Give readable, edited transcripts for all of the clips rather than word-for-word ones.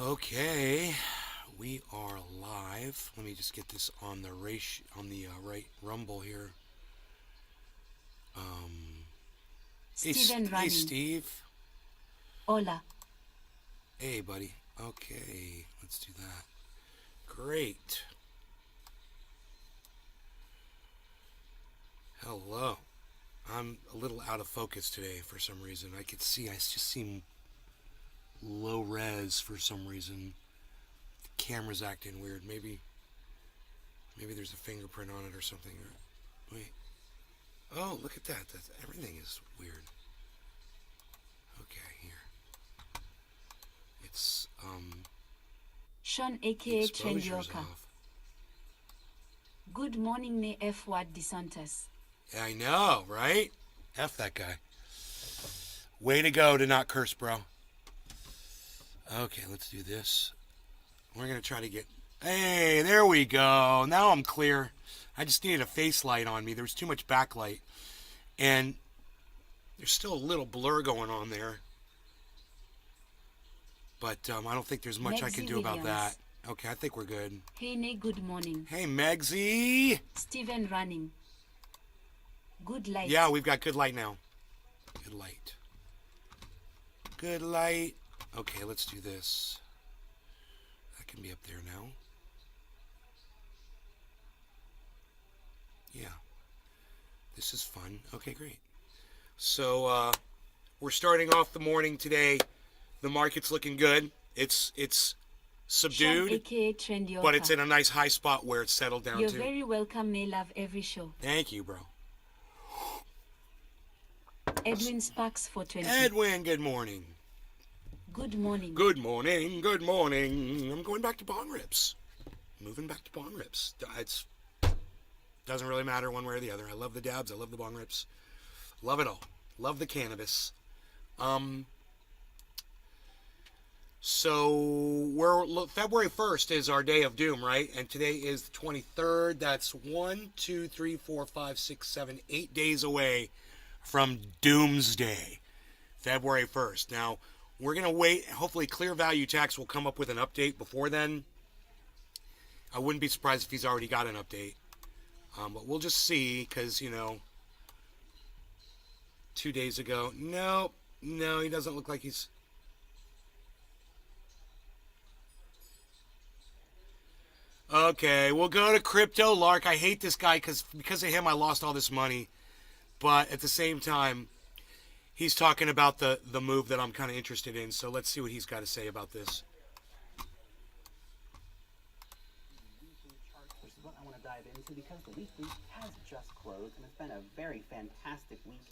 Okay, we are live. Let me just get this on the right rumble here. Steven Hey, Steve. Hola. Hey, buddy. Okay, let's do that. Great. Hello. I'm a little out of focus today for some reason. I just seem low res for some reason. The camera's acting weird. Maybe there's a fingerprint on it or something. Wait. Oh, look at that. Everything is weird. Okay, here. It's, Sean the aka exposure's Chendioka. off. Good morning ne F word DeSantis. Yeah, I know, right? F that guy. Way to go to not curse, bro. Okay, let's do this. We're going to try to get... Hey, there we go. Now I'm clear. I just needed a face light on me. There was too much backlight. And there's still a little blur going on there. But I don't think there's much I can do about that. Okay, I think we're good. Hey ne good morning. Hey, Megsy. Steven running. Good light. Yeah, we've got good light now. Good light. Good light. Okay, let's do this. That can be up there now. Yeah. This is fun. Okay, great. So, we're starting off the morning today. The market's looking good. It's subdued, Sean aka Chendioka. but it's in a nice high spot where it's settled down You're to. very welcome ne love every show. Thank you, bro. Edwin Sparks for 20. Edwin, good morning. Good morning. Good morning, good morning. I'm going back to bond rips. Moving back to bond rips. It's doesn't really matter one way or the other. I love the dabs. I love the bond rips. Love it all. Love the cannabis. So February 1st is our day of doom, right? And today is the 23rd. That's 1, 2, 3, 4, 5, 6, 7, 8 days away from doomsday. February 1st. Now, we're going to wait. Hopefully, Clear Value Tax will come up with an update before then. I wouldn't be surprised if he's already got an update. But we'll just see, because, 2 days ago. No, he doesn't look like he's... Okay, we'll go to Crypto Lark. I hate this guy because of him I lost all this money. But at the same time, he's talking about the move that I'm kind of interested in. So let's see what he's got to say about this. Which is what I want to dive into because the weekly has just closed and it's been a very fantastic week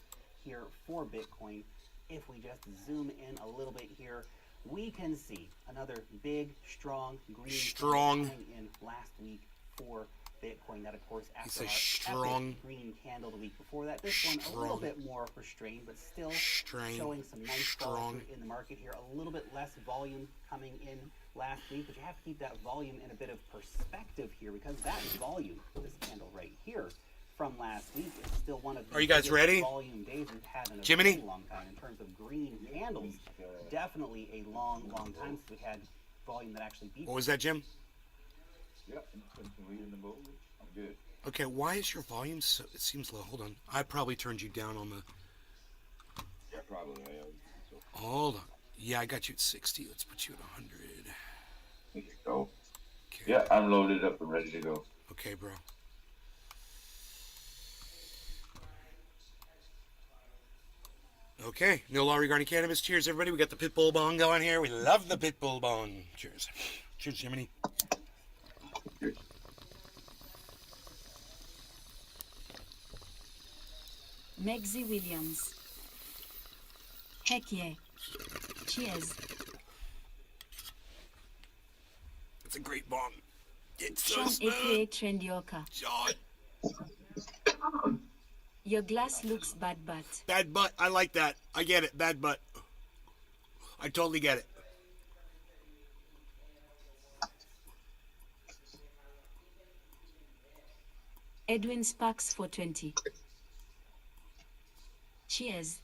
here for Bitcoin. If we just zoom in a little bit here, we can see another big, strong green coming in last week for Bitcoin. That, of course, after our epic green candle the week before that. This one a little bit more restrained, but still showing some nice follow-through in the market here. A little bit less volume coming in last week, but you have to keep that volume in a bit of perspective here because that volume, this candle right here, from last week is still one of the volume days we've had in a very long time in terms of green candles. Definitely a long time since we had volume that actually beat. What was that, Jim? Yep, in the boat. I'm good. Okay, why is your volume so... It seems low. Hold on. I probably turned you down on the... Yeah, probably. So. Hold on. Yeah, I got you at 60. Let's put you at 100. There you go. Okay. Yeah, I'm loaded up and ready to go. Okay, bro. Okay, no law regarding cannabis. Cheers, everybody. We got the Pitbull Bong going here. We love the Pitbull Bong. Cheers. Cheers, Jiminy. Cheers. Megsy Williams. Heck yeah. Cheers. It's a great bong. It's so Sean smooth. aka Chendioka. Sean. Your glass looks bad butt. Bad butt. I like that. I get it. Bad butt. I totally get it. Edwin Sparks for 20. Cheers.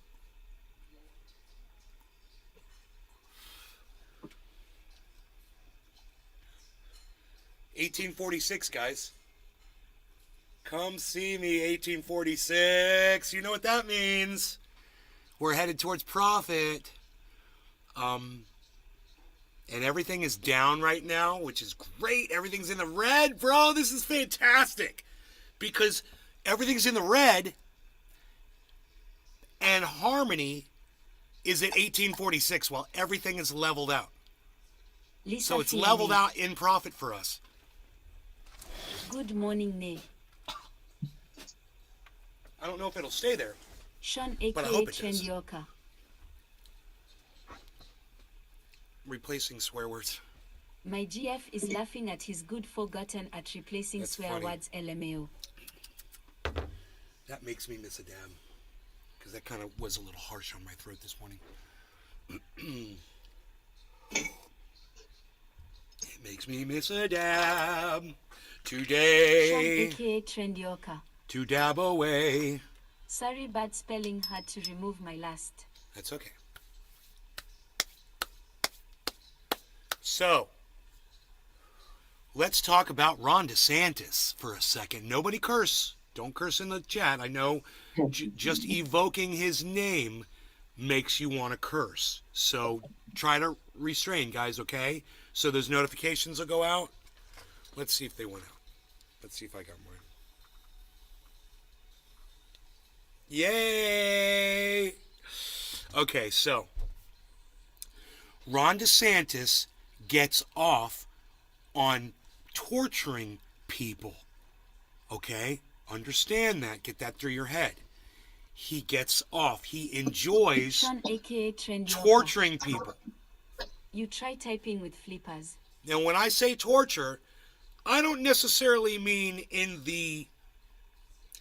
1846, guys. Come see me, 1846. You know what that means. We're headed towards profit. And everything is down right now, which is great. Everything's in the red, bro. This is fantastic. Because everything's in the red, and Harmony is at 1846 while everything is leveled out. Lisa So it's Fieri. leveled out in profit for us. Good morning, Ne. I don't know if it'll stay there. Sean But I aka hope it does. Trendyoka. Replacing swear words. My GF is laughing at his good forgotten at replacing That's swear funny. words LMAO. That makes me miss a dab. Because that kind of was a little harsh on my throat this morning. It makes me miss a dab. Sean Today, aka Trendyoka. to dab away. Sorry, bad spelling, had to remove my last. That's okay. So, let's talk about Ron DeSantis for a second. Nobody curse. Don't curse in the chat. I know just evoking his name makes you want to curse. So, try to restrain, guys, okay? So those notifications will go out. Let's see if they went out. Let's see if I got mine. Yay! Okay, so Ron DeSantis gets off on torturing people. Okay? Understand that. Get that through your head. He gets off. He enjoys Sean aka Trendyoka. torturing people. You try typing with flippers. Now, when I say torture, I don't necessarily mean in the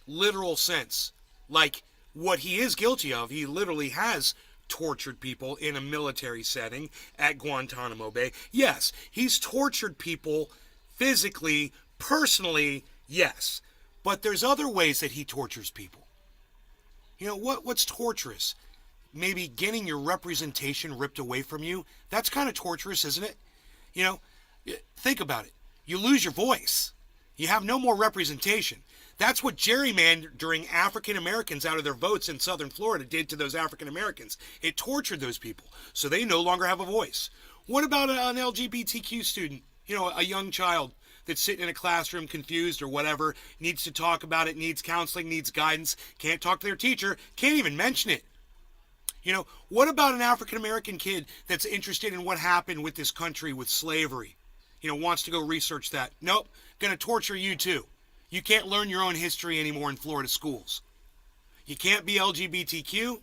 literal sense. Like, what he is guilty of, he literally has tortured people in a military setting at Guantanamo Bay. Yes, he's tortured people physically, personally, yes. But there's other ways that he tortures people. You know, what's torturous? Maybe getting your representation ripped away from you. That's kind of torturous, isn't it? You know, think about it. You lose your voice. You have no more representation. That's what gerrymandering African Americans out of their votes in southern Florida did to those African Americans. It tortured those people, so they no longer have a voice. What about an LGBTQ student? You know, a young child that's sitting in a classroom confused or whatever, needs to talk about it, needs counseling, needs guidance, can't talk to their teacher, can't even mention it. You know, what about an African American kid that's interested in what happened with this country with slavery? You know, wants to go research that. Nope, gonna torture you too. You can't learn your own history anymore in Florida schools. You can't be LGBTQ.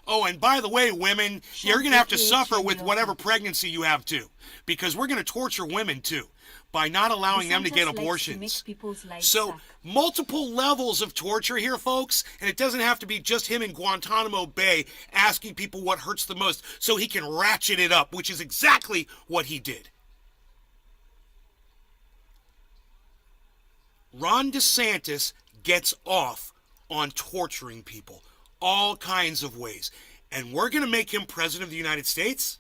Oh, and by the way, women, you're going to have to suffer with whatever pregnancy you have too. Because we're going to torture women too by not allowing them to get abortions. So, multiple levels of torture here, folks. And it doesn't have to be just him in Guantanamo Bay asking people what hurts the most so he can ratchet it up, which is exactly what he did. Ron DeSantis gets off on torturing people all kinds of ways. And we're going to make him president of the United States?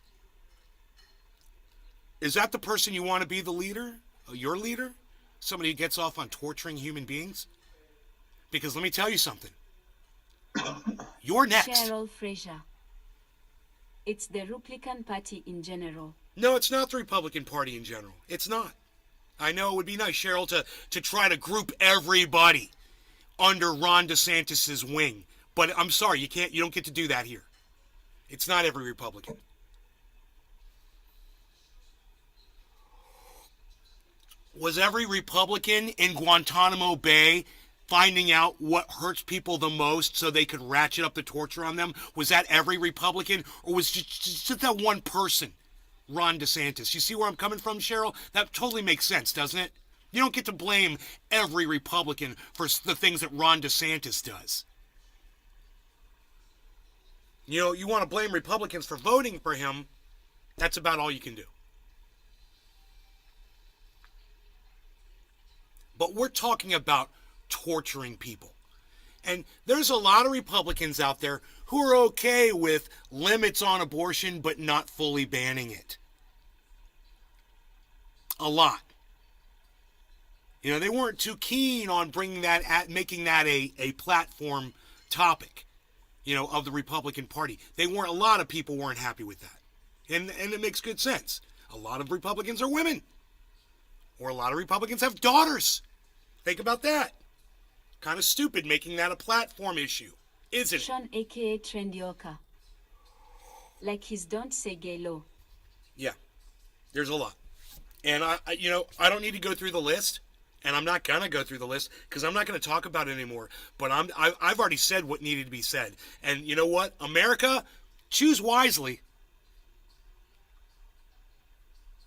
Is that the person you want to be the leader? Your leader? Somebody who gets off on torturing human beings? Because let me tell you something. You're next. Cheryl Fraser. It's the Republican Party in general. No, it's not the Republican Party in general. It's not. I know it would be nice, Cheryl, to try to group everybody under Ron DeSantis's wing. But I'm sorry, you don't get to do that here. It's not every Republican. Was every Republican in Guantanamo Bay finding out what hurts people the most so they could ratchet up the torture on them? Was that every Republican? Or was just that one person, Ron DeSantis? You see where I'm coming from, Cheryl? That totally makes sense, doesn't it? You don't get to blame every Republican for the things that Ron DeSantis does. You know, you want to blame Republicans for voting for him, that's about all you can do. But we're talking about torturing people. And there's a lot of Republicans out there who are okay with limits on abortion but not fully banning it. A lot. You know, they weren't too keen on making that a platform topic, you know, of the Republican Party. A lot of people weren't happy with that. And it makes good sense. A lot of Republicans are women. Or a lot of Republicans have daughters. Think about that. Kind of stupid making that a platform issue, isn't it? Sean aka Trendioka. Like his don't say gay law. Yeah. There's a lot. And I don't need to go through the list. And I'm not going to go through the list because I'm not going to talk about it anymore. But I've already said what needed to be said. And you know what? America, choose wisely.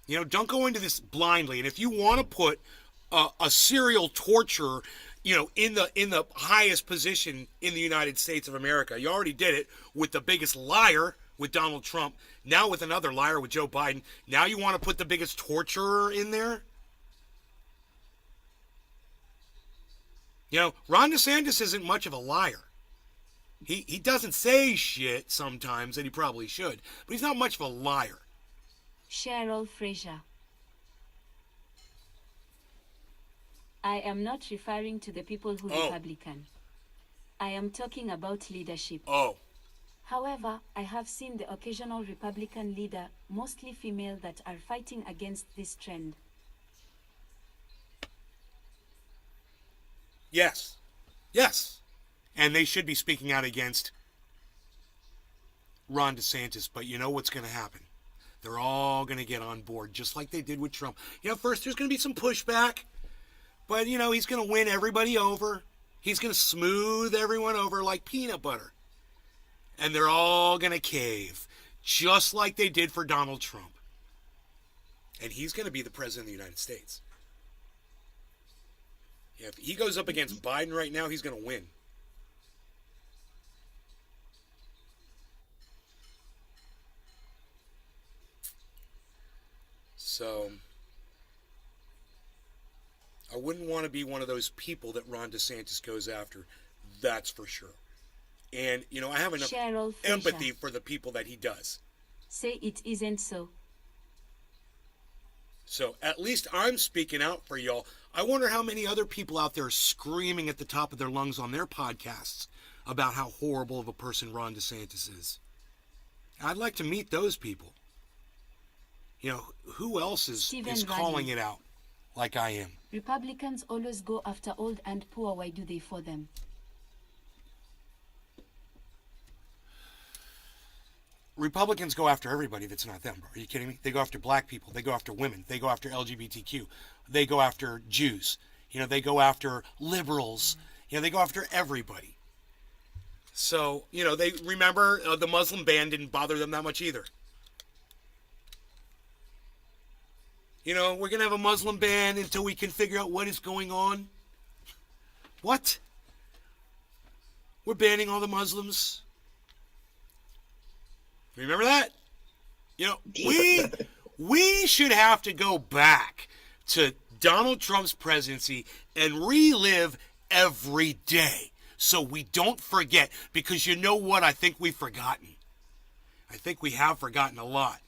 You know, don't go into this blindly. And if you want to put a serial torturer, you know, in the highest position in the United States of America, you already did it with the biggest liar with Donald Trump. Now with another liar with Joe Biden. Now you want to put the biggest torturer in there? You know, Ron DeSantis isn't much of a liar. He doesn't say shit sometimes that he probably should, but he's not much of a liar. Cheryl Fraser. I am not referring to the people who Republican. I am talking about leadership. Oh. However, I have seen the occasional Republican leader, mostly female, that are fighting against this trend. Yes. Yes. And they should be speaking out against Ron DeSantis, but you know what's going to happen. They're all going to get on board, just like they did with Trump. You know, first there's going to be some pushback, but, you know, he's going to win everybody over. He's going to smooth everyone over like peanut butter. And they're all going to cave, just like they did for Donald Trump. And he's going to be the president of the United States. Yeah, if he goes up against Biden right now, he's going to win. So, I wouldn't want to be one of those people that Ron DeSantis goes after. That's for sure. And, you know, I have enough empathy for the people that he does. Say it isn't so. So, at least I'm speaking out for y'all. I wonder how many other people out there are screaming at the top of their lungs on their podcasts about how horrible of a person Ron DeSantis is. I'd like to meet those people. You know, who else is calling it out like I am? Republicans always go after old and poor. Why do they for them? Republicans go after everybody that's not them, bro. Are you kidding me? They go after black people. They go after women. They go after LGBTQ. They go after Jews. You know, they go after liberals. You know, they go after everybody. So, you know, they remember the Muslim ban didn't bother them that much either. You know, we're going to have a Muslim ban until we can figure out what is going on. What? We're banning all the Muslims. Remember that? You know, we should have to go back to Donald Trump's presidency and relive every day so we don't forget, because you know what I think we've forgotten? I think we have forgotten a lot.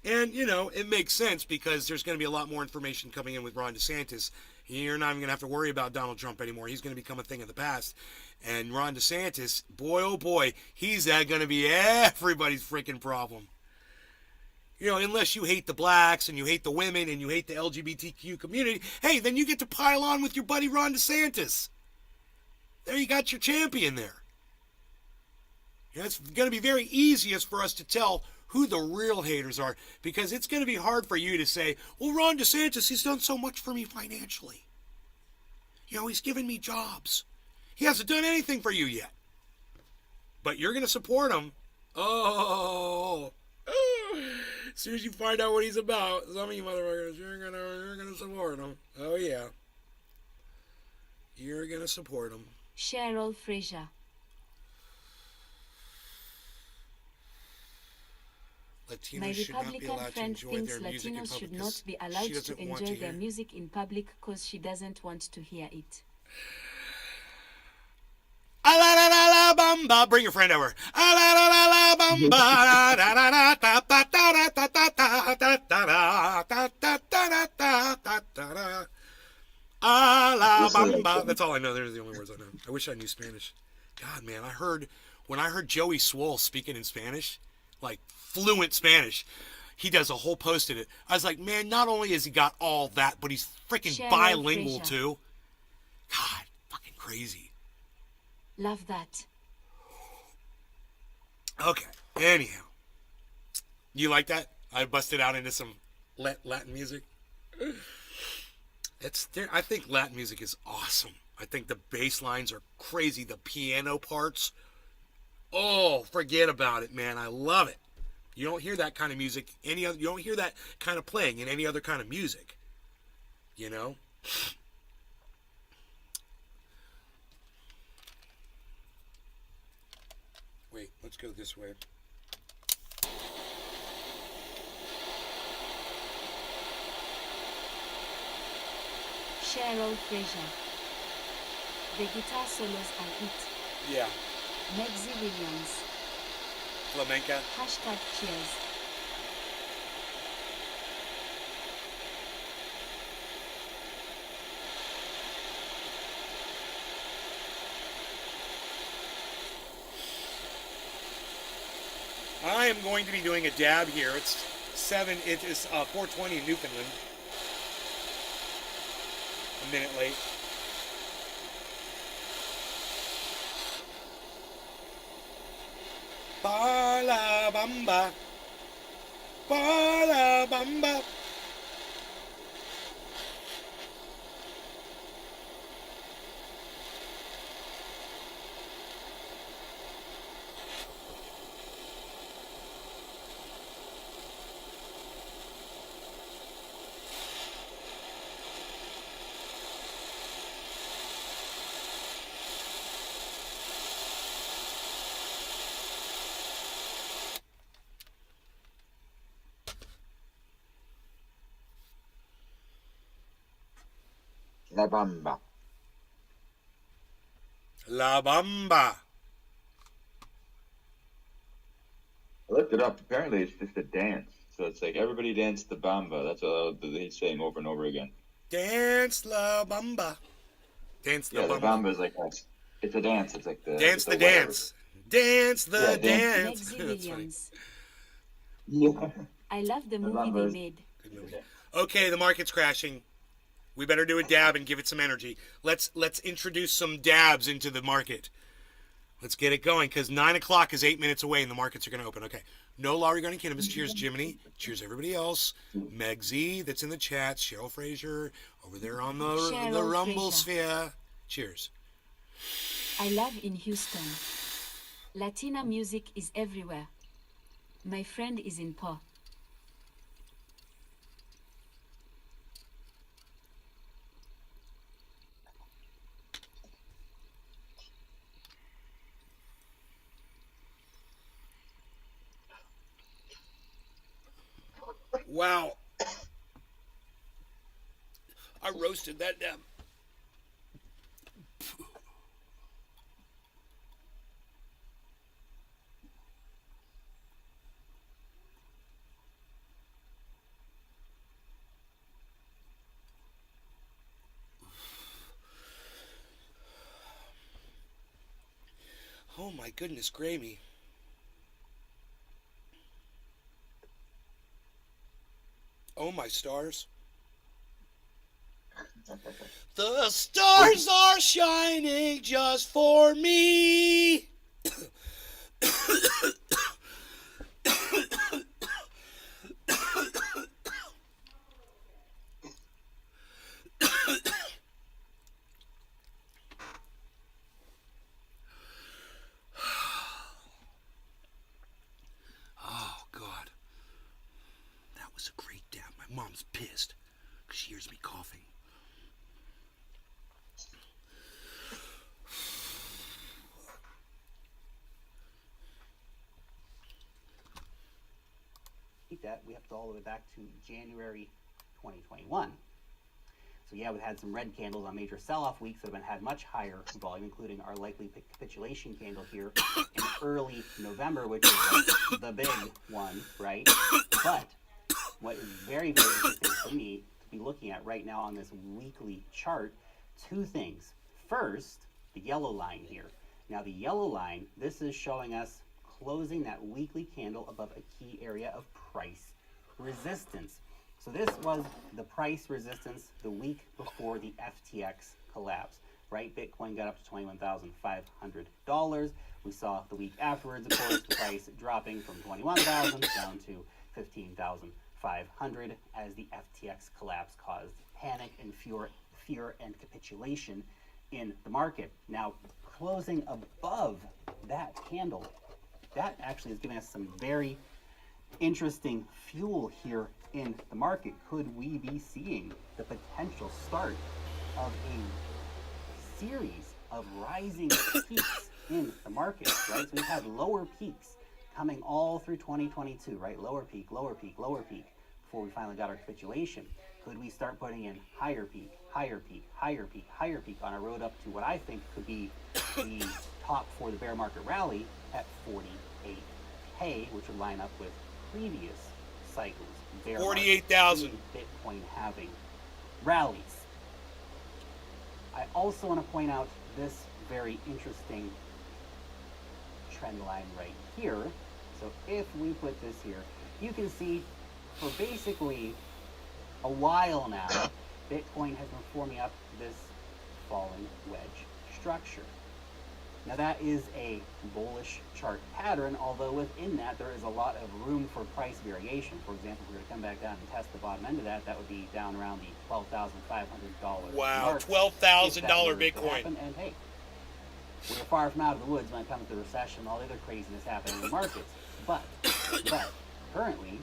And, you know, it makes sense because there's going to be a lot more information coming in with Ron DeSantis. You're not even going to have to worry about Donald Trump anymore. He's going to become a thing of the past. And Ron DeSantis, boy, oh boy, he's going to be everybody's freaking problem. You know, unless you hate the blacks and you hate the women and you hate the LGBTQ community, hey, then you get to pile on with your buddy Ron DeSantis. There you got your champion there. You know, it's going to be very easiest for us to tell who the real haters are, because it's going to be hard for you to say, well, Ron DeSantis, he's done so much for me financially. You know, he's given me jobs. He hasn't done anything for you yet. But you're going to support him. Oh. As soon as you find out what he's about, some of you motherfuckers, you're gonna support him. Oh, yeah. You're going to support him. Cheryl Fraser. Latinos My should not be Republican allowed to friend enjoy thinks their music in Latinos public should because not be she allowed to doesn't want enjoy to their hear. music in public because she doesn't want to hear it. Bamba. Bring your friend over. Alabama. That's all I know. They're the only words I know. I wish I knew Spanish. God, man, when I heard Joey Swole speaking in Spanish, like fluent Spanish, he does a whole post in it. I was like, man, not only has he got all that, but he's freaking Cheryl bilingual Fraser. too. God, fucking crazy. Love that. Okay, anyhow. You like that? I busted out into some Latin music. I think Latin music is awesome. I think the bass lines are crazy. The piano parts, oh, forget about it, man. I love it. You don't hear that kind of music you don't hear that kind of playing in any other kind of music. You know? Wait, let's go this way. Cheryl Fraser. The guitar solos are it. Yeah. Megzy Williams. Flamenca. #cheers. I am going to be doing a dab here. It is 4:20 in Newfoundland. A minute late. Bala bamba. Bala bamba. La Bamba. La bamba. I looked it up. Apparently, it's just a dance. So it's like everybody dance the bamba. That's what he's saying over and over again. Dance la bamba. Dance the Yeah, the bamba. bamba is like it's a dance. It's like Dance the whatever. dance. Dance the Yeah, dance. Megzy That's funny. Williams. Yeah. I love the movie love they it. made. Good movie. Okay, the market's crashing. We better do a dab and give it some energy. Let's introduce some dabs into the market. Let's get it going, because 9 o'clock is 8 minutes away and the markets are going to open. Okay. No law regarding cannabis. Cheers, Jiminy. Cheers, everybody else. Meg Z, that's in the chat. Cheryl Fraser, over there on the Cheryl Rumble Fraser. sphere. Cheers. I love in Houston. Latina music is everywhere. My friend is in Po. Wow. I roasted that dab. Oh my goodness, Grammy. Oh my stars. The stars are shining just for me. Oh, God. That was a great dab. My mom's pissed because she hears me coughing. That we have to go all the way back to January 2021. So yeah, we've had some red candles on major sell-off weeks that have had much higher volume, including our likely capitulation candle here in early November, which is like the big one, right? But what is very, very interesting for me to be looking at right now on this weekly chart, two things. First, the yellow line here. Now the yellow line, this is showing us closing that weekly candle above a key area of price resistance. So this was the price resistance the week before the FTX collapse, right? Bitcoin got up to $21,500. We saw the week afterwards, of course, the price dropping from 21,000 down to 15,500 as the FTX collapse caused panic and fear and capitulation in the market. Now, closing above that candle, that actually is giving us some very interesting fuel here in the market. Could we be seeing the potential start of a series of rising peaks in the market, right? So we've had lower peaks coming all through 2022, right? Lower peak, lower peak, lower peak before we finally got our capitulation. Could we start putting in higher peak, higher peak, higher peak, higher peak on our road up to what I think could be the top for the bear market rally at 48K, which would line up with previous cycles, 48,000 Bitcoin having rallies. I also want to point out this very interesting trend line right here. So if we put this here, you can see for basically a while now, Bitcoin has been forming up this falling wedge structure. Now that is a bullish chart pattern, although within that there is a lot of room for price variation. For example, if we were to come back down and test the bottom end of that, that would be down around the $12,500 Wow, mark. $12,000 If that were to Bitcoin. happen. And hey, we're far from out of the woods when it comes to recession, all the other craziness happening in the markets. But currently,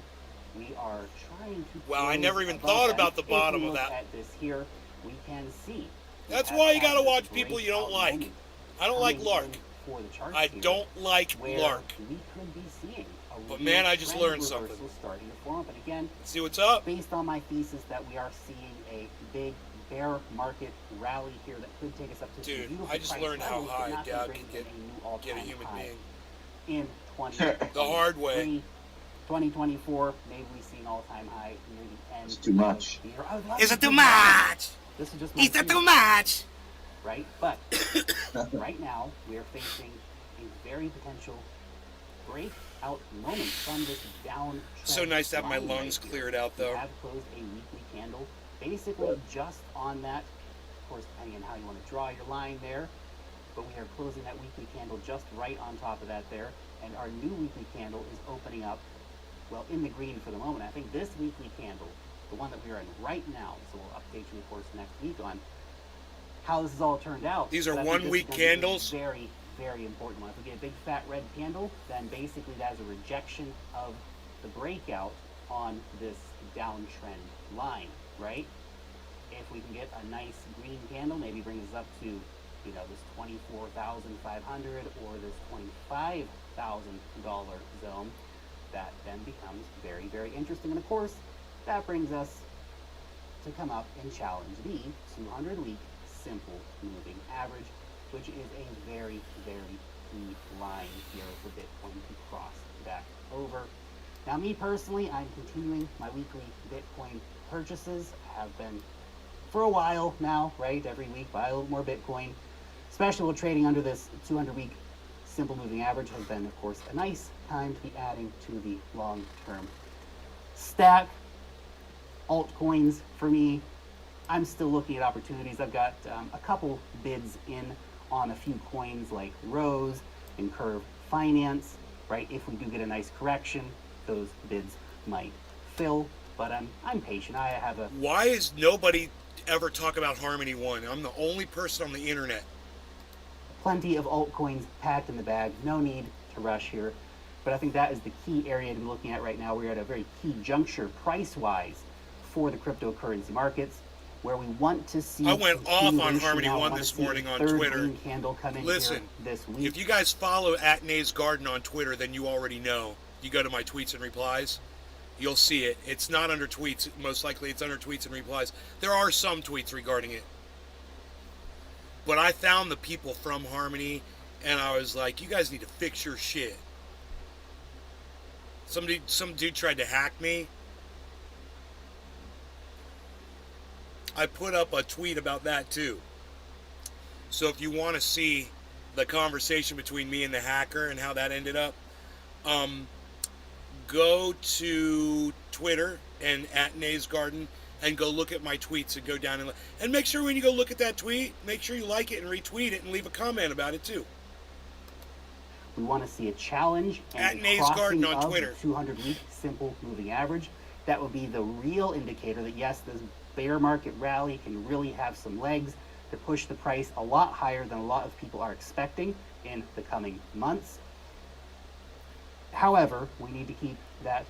we are trying to. Wow, I close never even above thought that. about the If we bottom of look that. At this here, we can see. That's we why have you gotta had watch this people you don't breakout like. moment I don't like coming Lark. in for the charts I here, don't like where Lark. we could be seeing a But real man, I just trend learned reversal something. starting to form. But again, See what's up? based on my thesis that we are seeing a big bear market rally here that could take us up to some Dude, beautiful I just price learned how levels, but high not God gonna can bring in a new all-time get a human high being. in 2023. The hard way. 2024, maybe we see an all-time high near the end. It's too much. Of the year. I would love Is to it too do that. much? This is just my Is that too theory, much? right? But right now, we are facing a very potential breakout moment from this downtrend. So nice to have my line lungs right here. cleared out, We though. have closed a weekly candle, basically just on that. Of course, depending on how you want to draw your line there, but we are closing that weekly candle just right on top of that there, and our new weekly candle is opening up, well, in the green for the moment. I think this weekly candle, the one that we are in right now, so we'll update you, of course, next week on how this has all turned out. These are But I think this is 1-week gonna be a candles? very, very important one. If we get a big fat red candle, then basically that is a rejection of the breakout on this downtrend line, right? If we can get a nice green candle, maybe brings us up to, you know, this 24,500 or this $25,000 zone, that then becomes very, very interesting. And of course, that brings us to come up and challenge the 200-week simple moving average, which is a very, very key line here for Bitcoin to cross back over. Now, me personally, I'm continuing my weekly Bitcoin purchases. I have been for a while now, right? Every week, buy a little more Bitcoin. Especially while trading under this 200-week simple moving average has been, of course, a nice time to be adding to the long-term stack. Altcoins for me, I'm still looking at opportunities. I've got a couple bids in on a few coins like Rose and Curve Finance, right? If we do get a nice correction, those bids might fill, but I'm patient. I have a Why is nobody ever talk about Harmony One? I'm the only person on the internet. plenty of altcoins packed in the bag. No need to rush here. But I think that is the key area to be looking at right now. We're at a very key juncture price-wise for the cryptocurrency markets, where we want to see. I went off on continuation. Harmony Now, I One wanna this see morning a on third Twitter. green candle come in Listen, here this week. If you guys follow at Nays Garden on Twitter, then you already know. You go to my tweets and replies, you'll see it. It's not under tweets. Most likely it's under tweets and replies. There are some tweets regarding it. But I found the people from Harmony, and I was like, you guys need to fix your shit. Some dude tried to hack me. I put up a tweet about that too. So if you want to see the conversation between me and the hacker and how that ended up, um, go to Twitter and at Nays Garden and go look at my tweets and go down and make sure when you go look at that tweet, make sure you like it and retweet it and leave a comment about it too. We want to see a challenge At and a Nays crossing Garden on of Twitter. the 200-week simple moving average. That would be the real indicator that yes, this bear market rally can really have some legs to push the price a lot higher than a lot of people are expecting in the coming months. However, we need to keep that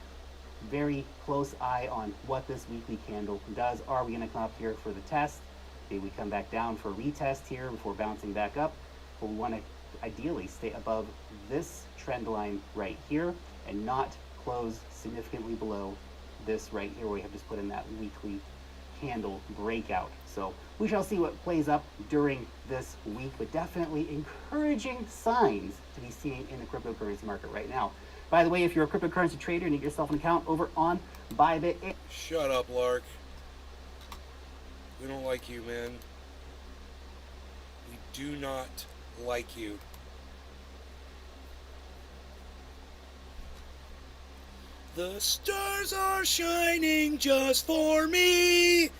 very close eye on what this weekly candle does. Are we going to come up here for the test? Maybe we come back down for a retest here before bouncing back up. But we want to ideally stay above this trend line right here and not close significantly below this right here where we have just put in that weekly candle breakout. So we shall see what plays up during this week, but definitely encouraging signs to be seen in the cryptocurrency market right now. By the way, if you're a cryptocurrency trader and you get yourself an account over on Bybit. Shut up, Lark. We don't like you, man. We do not like you. The stars are shining just for me.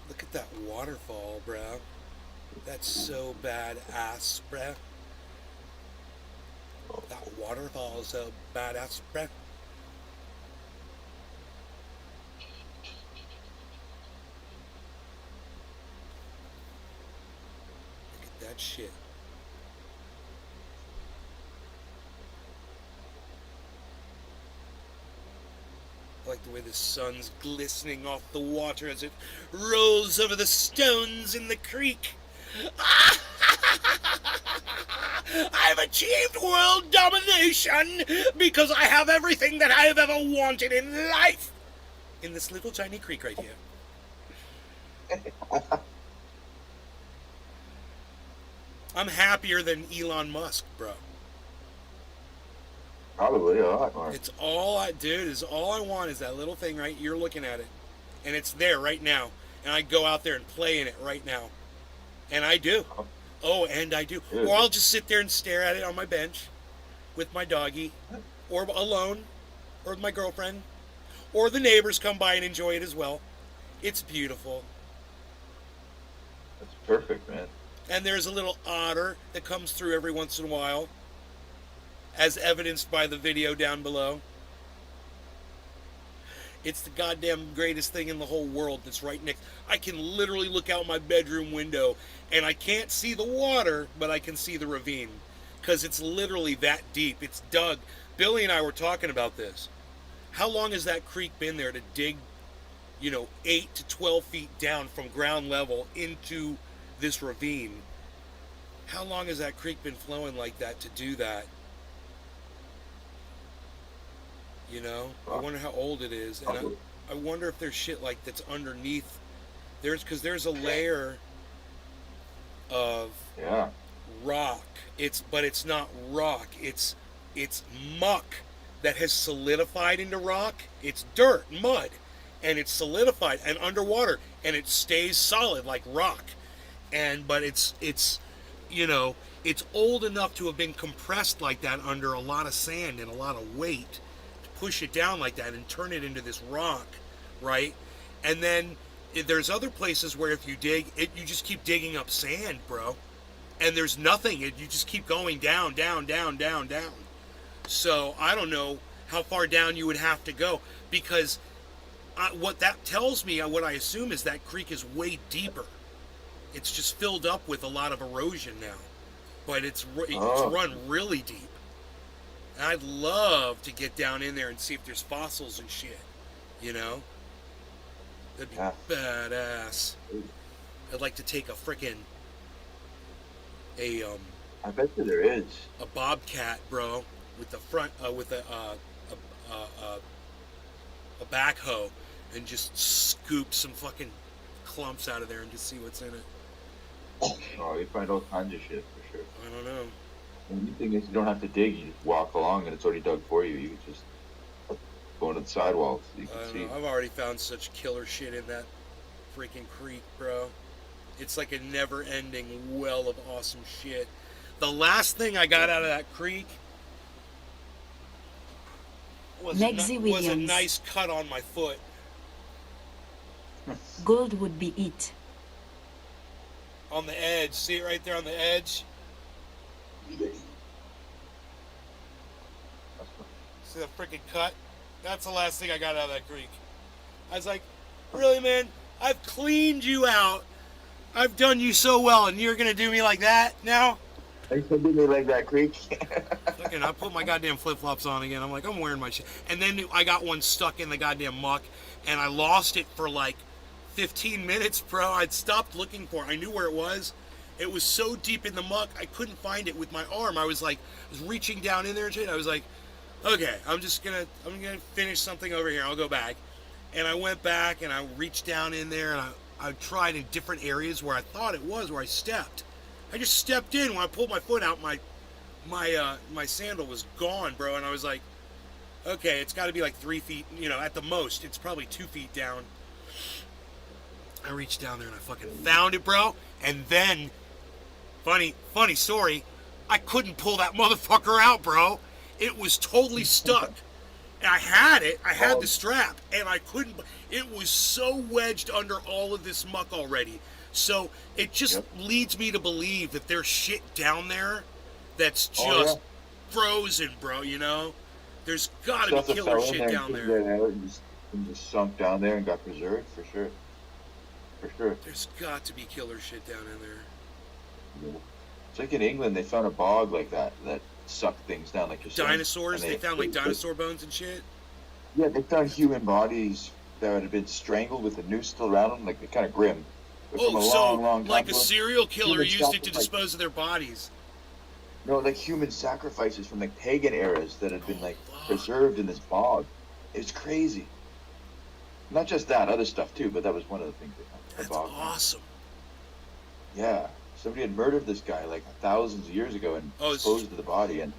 Look at that waterfall, bro. That's so badass, bro. That waterfall is so badass, bro. Look at that shit. I like the way the sun's glistening off the water as it rolls over the stones in the creek. I've achieved world domination because I have everything that I have ever wanted in life in this little tiny creek right here. I'm happier than Elon Musk, bro. Probably a lot more. It's all I, dude, is all I want is that little thing, right? You're looking at it. And it's there right now. And I go out there and play in it right now. And I do. Oh, and I do. Dude. Or I'll just sit there and stare at it on my bench with my doggy. Or alone. Or with my girlfriend. Or the neighbors come by and enjoy it as well. It's beautiful. That's perfect, man. And there's a little otter that comes through every once in a while, as evidenced by the video down below. It's the goddamn greatest thing in the whole world that's right next. I can literally look out my bedroom window and I can't see the water, but I can see the ravine because it's literally that deep. It's dug. Billy and I were talking about this. How long has that creek been there to dig, 8 to 12 feet down from ground level into this ravine? How long has that creek been flowing like that to do that? I wonder how old it is, and I wonder if there's shit like that's underneath. Because there's a layer of rock. But it's not rock. It's muck that has solidified into rock. It's dirt, mud, and it's solidified and underwater, and it stays solid like rock. But it's old enough to have been compressed like that under a lot of sand and a lot of weight. Push it down like that and turn it into this rock, right? And then there's other places where if you dig it, you just keep digging up sand, bro, and there's nothing. You just keep going down, down, down, down, down. So I don't know how far down you would have to go, because what that tells me, what I assume is that creek is way deeper. It's just filled up with a lot of erosion now, but it's run really deep. I'd love to get down in there and see if there's fossils and shit, That'd be badass. I'd like to take a frickin', a I bet you there is. a bobcat, bro, with the front with a backhoe, and just scoop some fucking clumps out of there and just see what's in it. Oh, you find all kinds of shit for sure. I don't know. And the thing is, you don't have to dig. You just walk along, and it's already dug for you. You can just go into the sidewalls. So you I can don't see. know. I've already found such killer shit in that freaking creek, bro. It's like a never-ending well of awesome shit. The last thing I got out of that creek was Megzi was a Williams. nice cut on my foot. Gold would be it. On the edge. See it right there on the edge? See the freaking cut? That's the last thing I got out of that creek. I was like, really, man? I've cleaned you out. I've done you so well, and you're going to do me like that now? I said, do me like that creek. Fucking, I put my goddamn flip-flops on again. I'm like, I'm wearing my shit. And then I got one stuck in the goddamn muck, and I lost it for like 15 minutes, bro. I'd stopped looking for it. I knew where it was. It was so deep in the muck, I couldn't find it with my arm. I was reaching down in there and shit. I was like, okay, I'm gonna finish something over here. I'll go back. And I went back and I reached down in there and I tried in different areas where I thought it was, where I stepped. I just stepped in. When I pulled my foot out, my sandal was gone, bro. And I was like, okay, it's got to be like 3 feet, at the most. It's probably 2 feet down. I reached down there and I fucking found it, bro. And then, funny story, I couldn't pull that motherfucker out, bro. It was totally stuck. And I had it. I had the strap, and I couldn't. It was so wedged under all of this muck already. So it just leads me to believe that there's shit down there that's just frozen, bro. There's got to be killer shit down there. And just sunk down there and got preserved for sure. For sure. There's got to be killer shit down in there. It's like in England, they found a bog like that sucked things down like you're dinosaurs. They found like dinosaur bones and shit. Yeah, they found human bodies that had been strangled with a noose still around them, like they're kind of grim. Long like a serial killer used it to dispose of their bodies. No, like human sacrifices from like pagan eras that had been like preserved in this bog. It's crazy. Not just that, other stuff too, but that was one of the things they found. That's awesome. Yeah. Somebody had murdered this guy like thousands of years ago and disposed of the body, and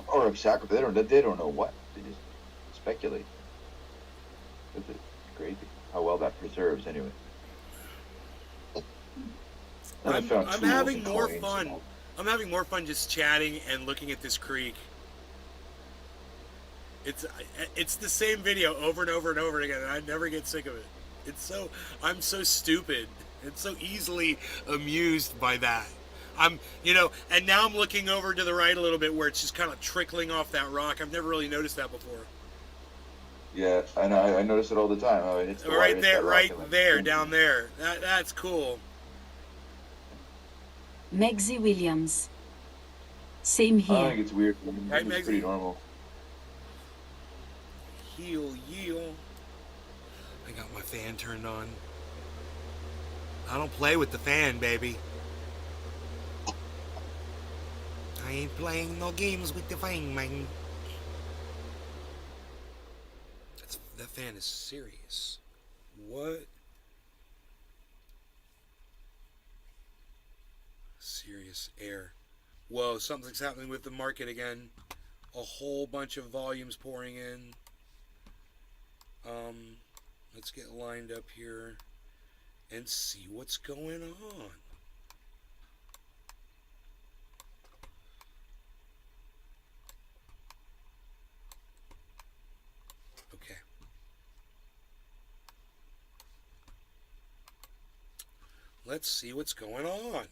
or a sacrifice. They don't know what. They just speculate. It's crazy how well that preserves, anyway. I'm having more fun. I'm having more fun just chatting and looking at this creek. It's the same video over and over and over again, and I never get sick of it. I'm so stupid and so easily amused by that. And now I'm looking over to the right a little bit where it's just kind of trickling off that rock. I've never really noticed that before. Yeah, I know. I notice it all the time. How it hits the right there, down there. That's cool. Megzi Williams. Same here. I think it's weird. Right, it's pretty normal. Heel. I got my fan turned on. I don't play with the fan, baby. I ain't playing no games with the fan, man. That fan is serious. What? Serious air. Whoa, something's happening with the market again. A whole bunch of volumes pouring in. Let's get lined up here and see what's going on. Okay. Let's see what's going on.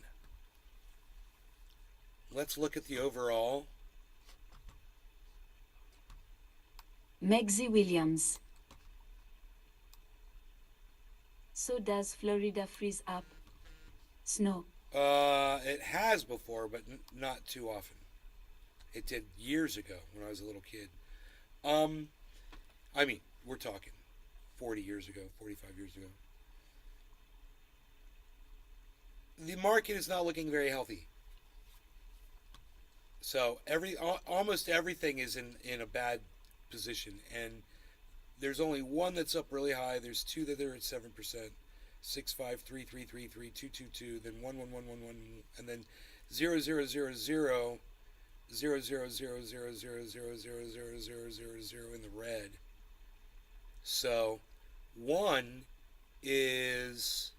Let's look at the overall. Megzi Williams. So does Florida freeze up? Snow. It has before, but not too often. It did years ago when I was a little kid. I mean, we're talking 40 years ago, 45 years ago. the market is not looking very healthy. So almost everything is in a bad position, and there's only one that's up really high. There's two that are at 7%, 6, 5, 3, 3, 3, 3, 2, 2, 2, then 1, 1, 1, 1, 1, and then 0, 0, 0, 0, 0, 0, 0, 0, 0, 0, 0, 0, 0, 0, 0 in the red. So 1 is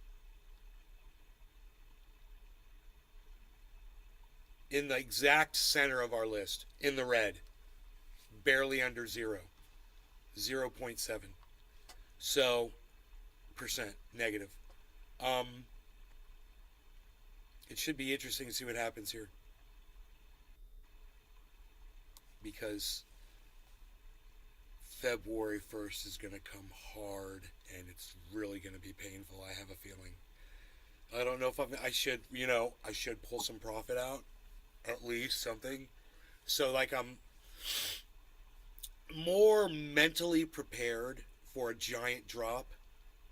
in the exact center of our list, in the red, barely under 0, 0.7. So, percent negative. It should be interesting to see what happens here, because February 1st is going to come hard, and it's really going to be painful. I have a feeling. I don't know if I should pull some profit out, at least something, so like I'm more mentally prepared for a giant drop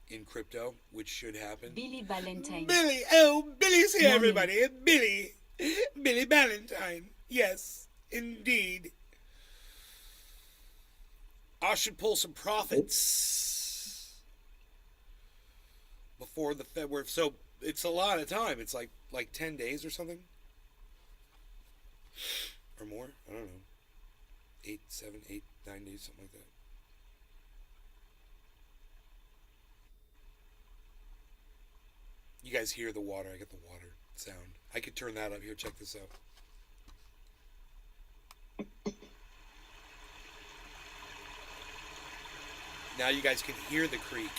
in crypto, which should happen. Billy Valentine. Billy's here, everybody. Billy Valentine. Yes, indeed. I should pull some profits before the February. So it's a lot of time. It's like 10 days or something, or more. I don't know. 8, 7, 8, 9 days, something like that. You guys hear the water. I get the water sound. I could turn that up here. Check this out. Now you guys can hear the creek.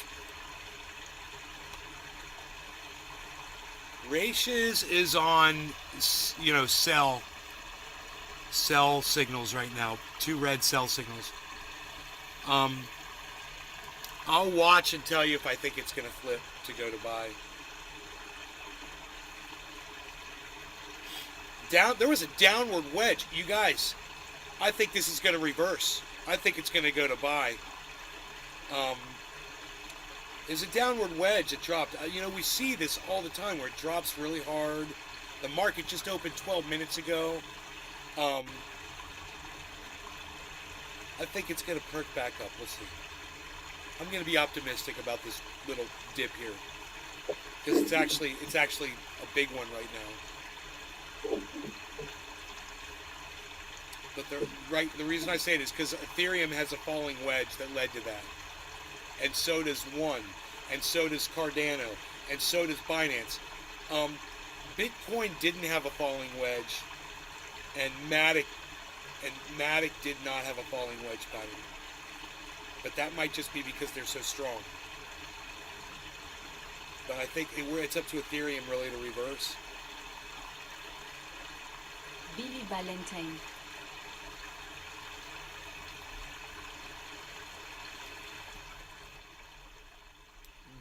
Ratios is on, cell signals right now. 2 red cell signals. I'll watch and tell you if I think it's going to flip to go to buy. There was a downward wedge. You guys, I think this is going to reverse. I think it's going to go to buy. There's a downward wedge that dropped. We see this all the time where it drops really hard. The market just opened 12 minutes ago. I think it's going to perk back up. We'll see. I'm going to be optimistic about this little dip here, because it's actually a big one right now. But the reason I say it is because Ethereum has a falling wedge that led to that, and so does One, and so does Cardano, and so does Binance. Bitcoin didn't have a falling wedge, and Matic did not have a falling wedge pattern. But that might just be because they're so strong. But I think it's up to Ethereum really to reverse. Billy Valentine.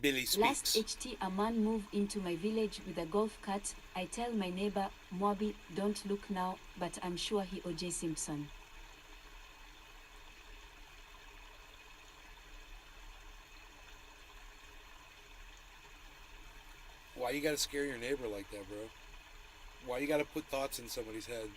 Billy speaks. Last HT, a man moved into my village with a golf cart. I tell my neighbor, Moby, don't look now, but I'm sure he O.J. Simpson. Why you gotta scare your neighbor like that, bro? Why you gotta put thoughts in somebody's head?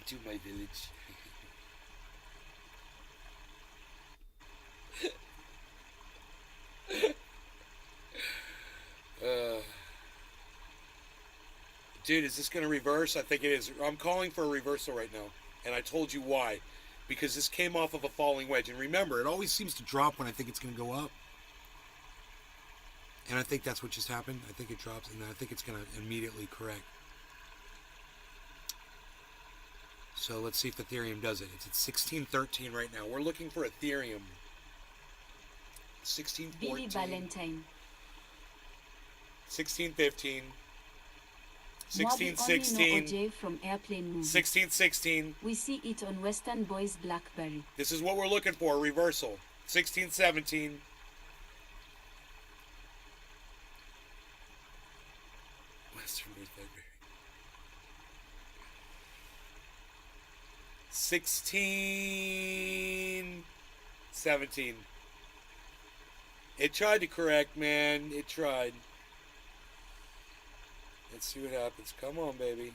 To my village. Dude, is this going to reverse? I think it is. I'm calling for a reversal right now, and I told you why. Because this came off of a falling wedge. And remember, it always seems to drop when I think it's going to go up. And I think that's what just happened. I think it drops, and then I think it's going to immediately correct. So let's see if Ethereum does it. It's at 1613 right now. We're looking for Ethereum. 1614. Billy Valentine. 1615. Mwabi only know 1616. OJ from airplane movie. 1616. We see it on Western Boys Blackberry. This is what we're looking for, reversal. 1617. Western Boys Blackberry. 1617. It tried to correct, man. It tried. Let's see what happens. Come on, baby.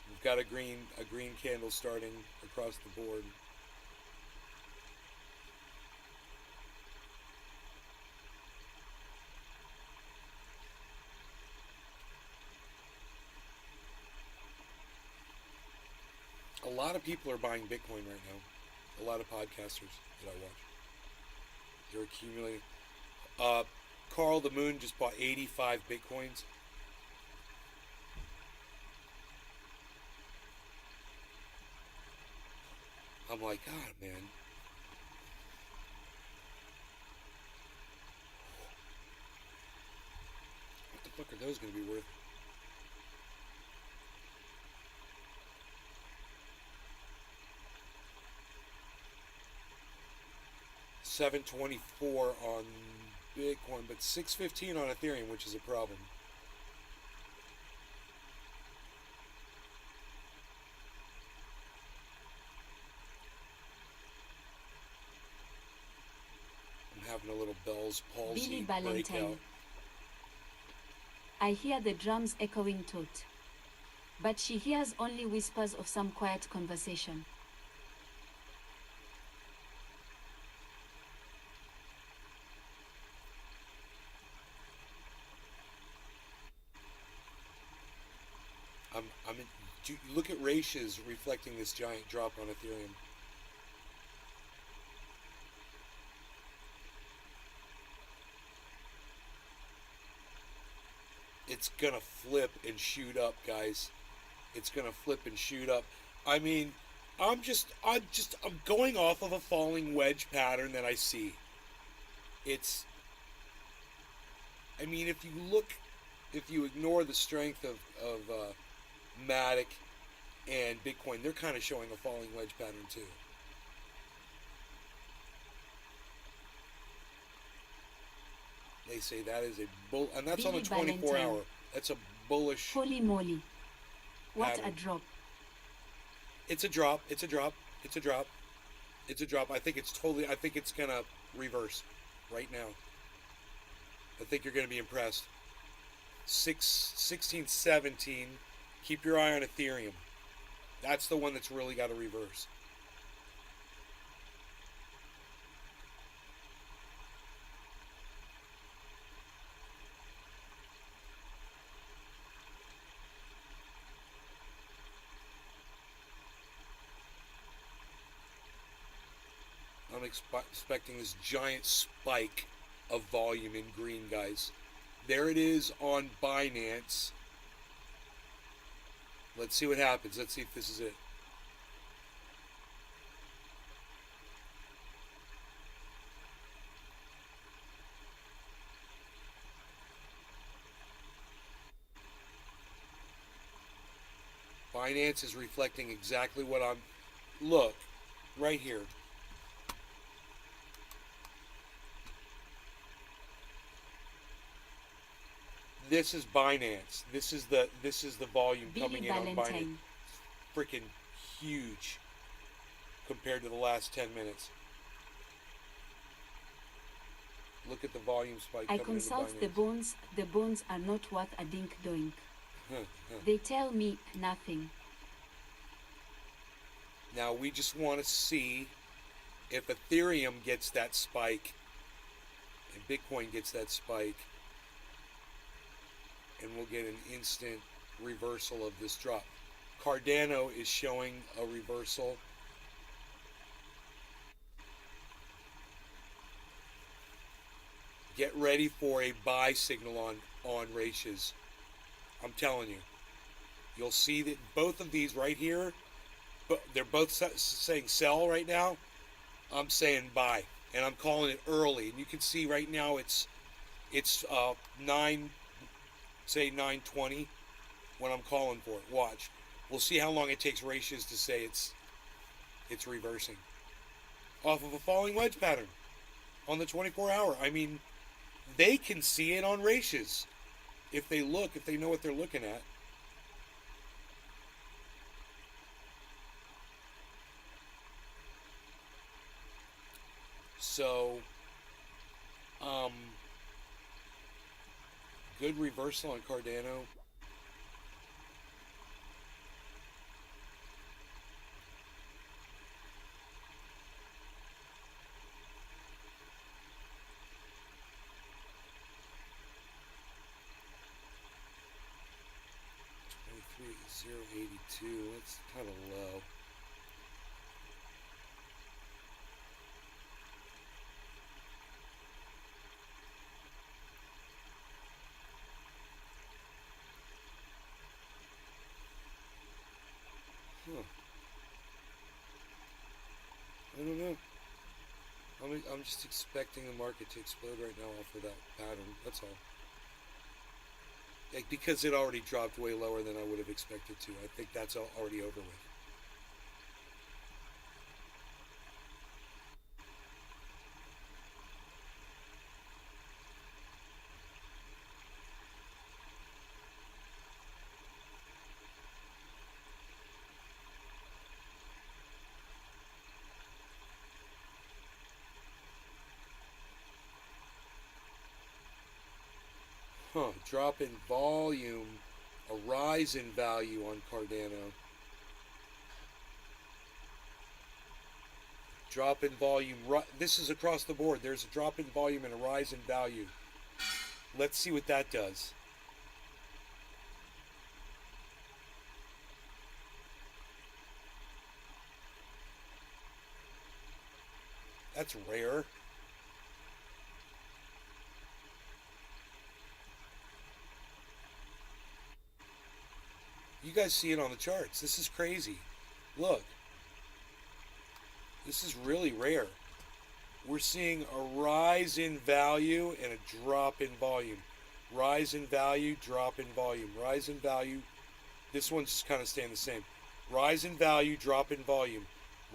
We've got a green candle starting across the board. A lot of people are buying Bitcoin right now. A lot of podcasters that I watch. They're accumulating. Carl the Moon just bought 85 Bitcoins. I'm like, God, man. What the fuck are those going to be worth? $724 on Bitcoin, but $615 on Ethereum, which is a problem. I'm having a little Bell's palsy Billy breakout. Valentine. I hear the drums echoing taut. But she hears only whispers of some quiet conversation. Look at ratios reflecting this giant drop on Ethereum. It's gonna flip and shoot up, guys. It's gonna flip and shoot up. I mean, I'm going off of a falling wedge pattern that I see. I mean, if you ignore the strength of Matic and Bitcoin, they're kind of showing a falling wedge pattern too. They say that is a bull, and that's on the 24 hour. That's a bullish. Holy moly. What pattern. a drop. It's a drop. It's a drop. It's a drop. It's a drop. I think it's gonna reverse right now. I think you're gonna be impressed. 1617. Keep your eye on Ethereum. That's the one that's really got to reverse. I'm expecting this giant spike of volume in green, guys. There it is on Binance. Let's see what happens. Let's see if this is it. Binance is reflecting exactly what I'm... Look, right here. This is Binance. This is the volume Billy coming in on Binance. Valentine. Freaking huge compared to the last 10 minutes. Look at the volume spike I coming into consult the Binance. bones. The bones are not worth a dink doink. They tell me nothing. Now we just want to see if Ethereum gets that spike and Bitcoin gets that spike, and we'll get an instant reversal of this drop. Cardano is showing a reversal. Get ready for a buy signal on ratios. I'm telling you. You'll see that both of these right here, but they're both saying sell right now. I'm saying buy, and I'm calling it early. And you can see right now it's 9 say 920 when I'm calling for it. Watch. We'll see how long it takes ratios to say it's reversing. Off of a falling wedge pattern on the 24-hour. I mean, they can see it on ratios if they look, if they know what they're looking at. So, good reversal on Cardano. $23,082. That's kind of low. I don't know. I'm just expecting the market to explode right now off of that pattern. That's all. Like, because it already dropped way lower than I would have expected to. I think that's already over with. Drop in volume, a rise in value on Cardano. Drop in volume. This is across the board. There's a drop in volume and a rise in value. Let's see what that does. That's rare. You guys see it on the charts. This is crazy. Look. This is really rare. We're seeing a rise in value and a drop in volume. Rise in value, drop in volume. Rise in value. This one's just kind of staying the same. Rise in value, drop in volume.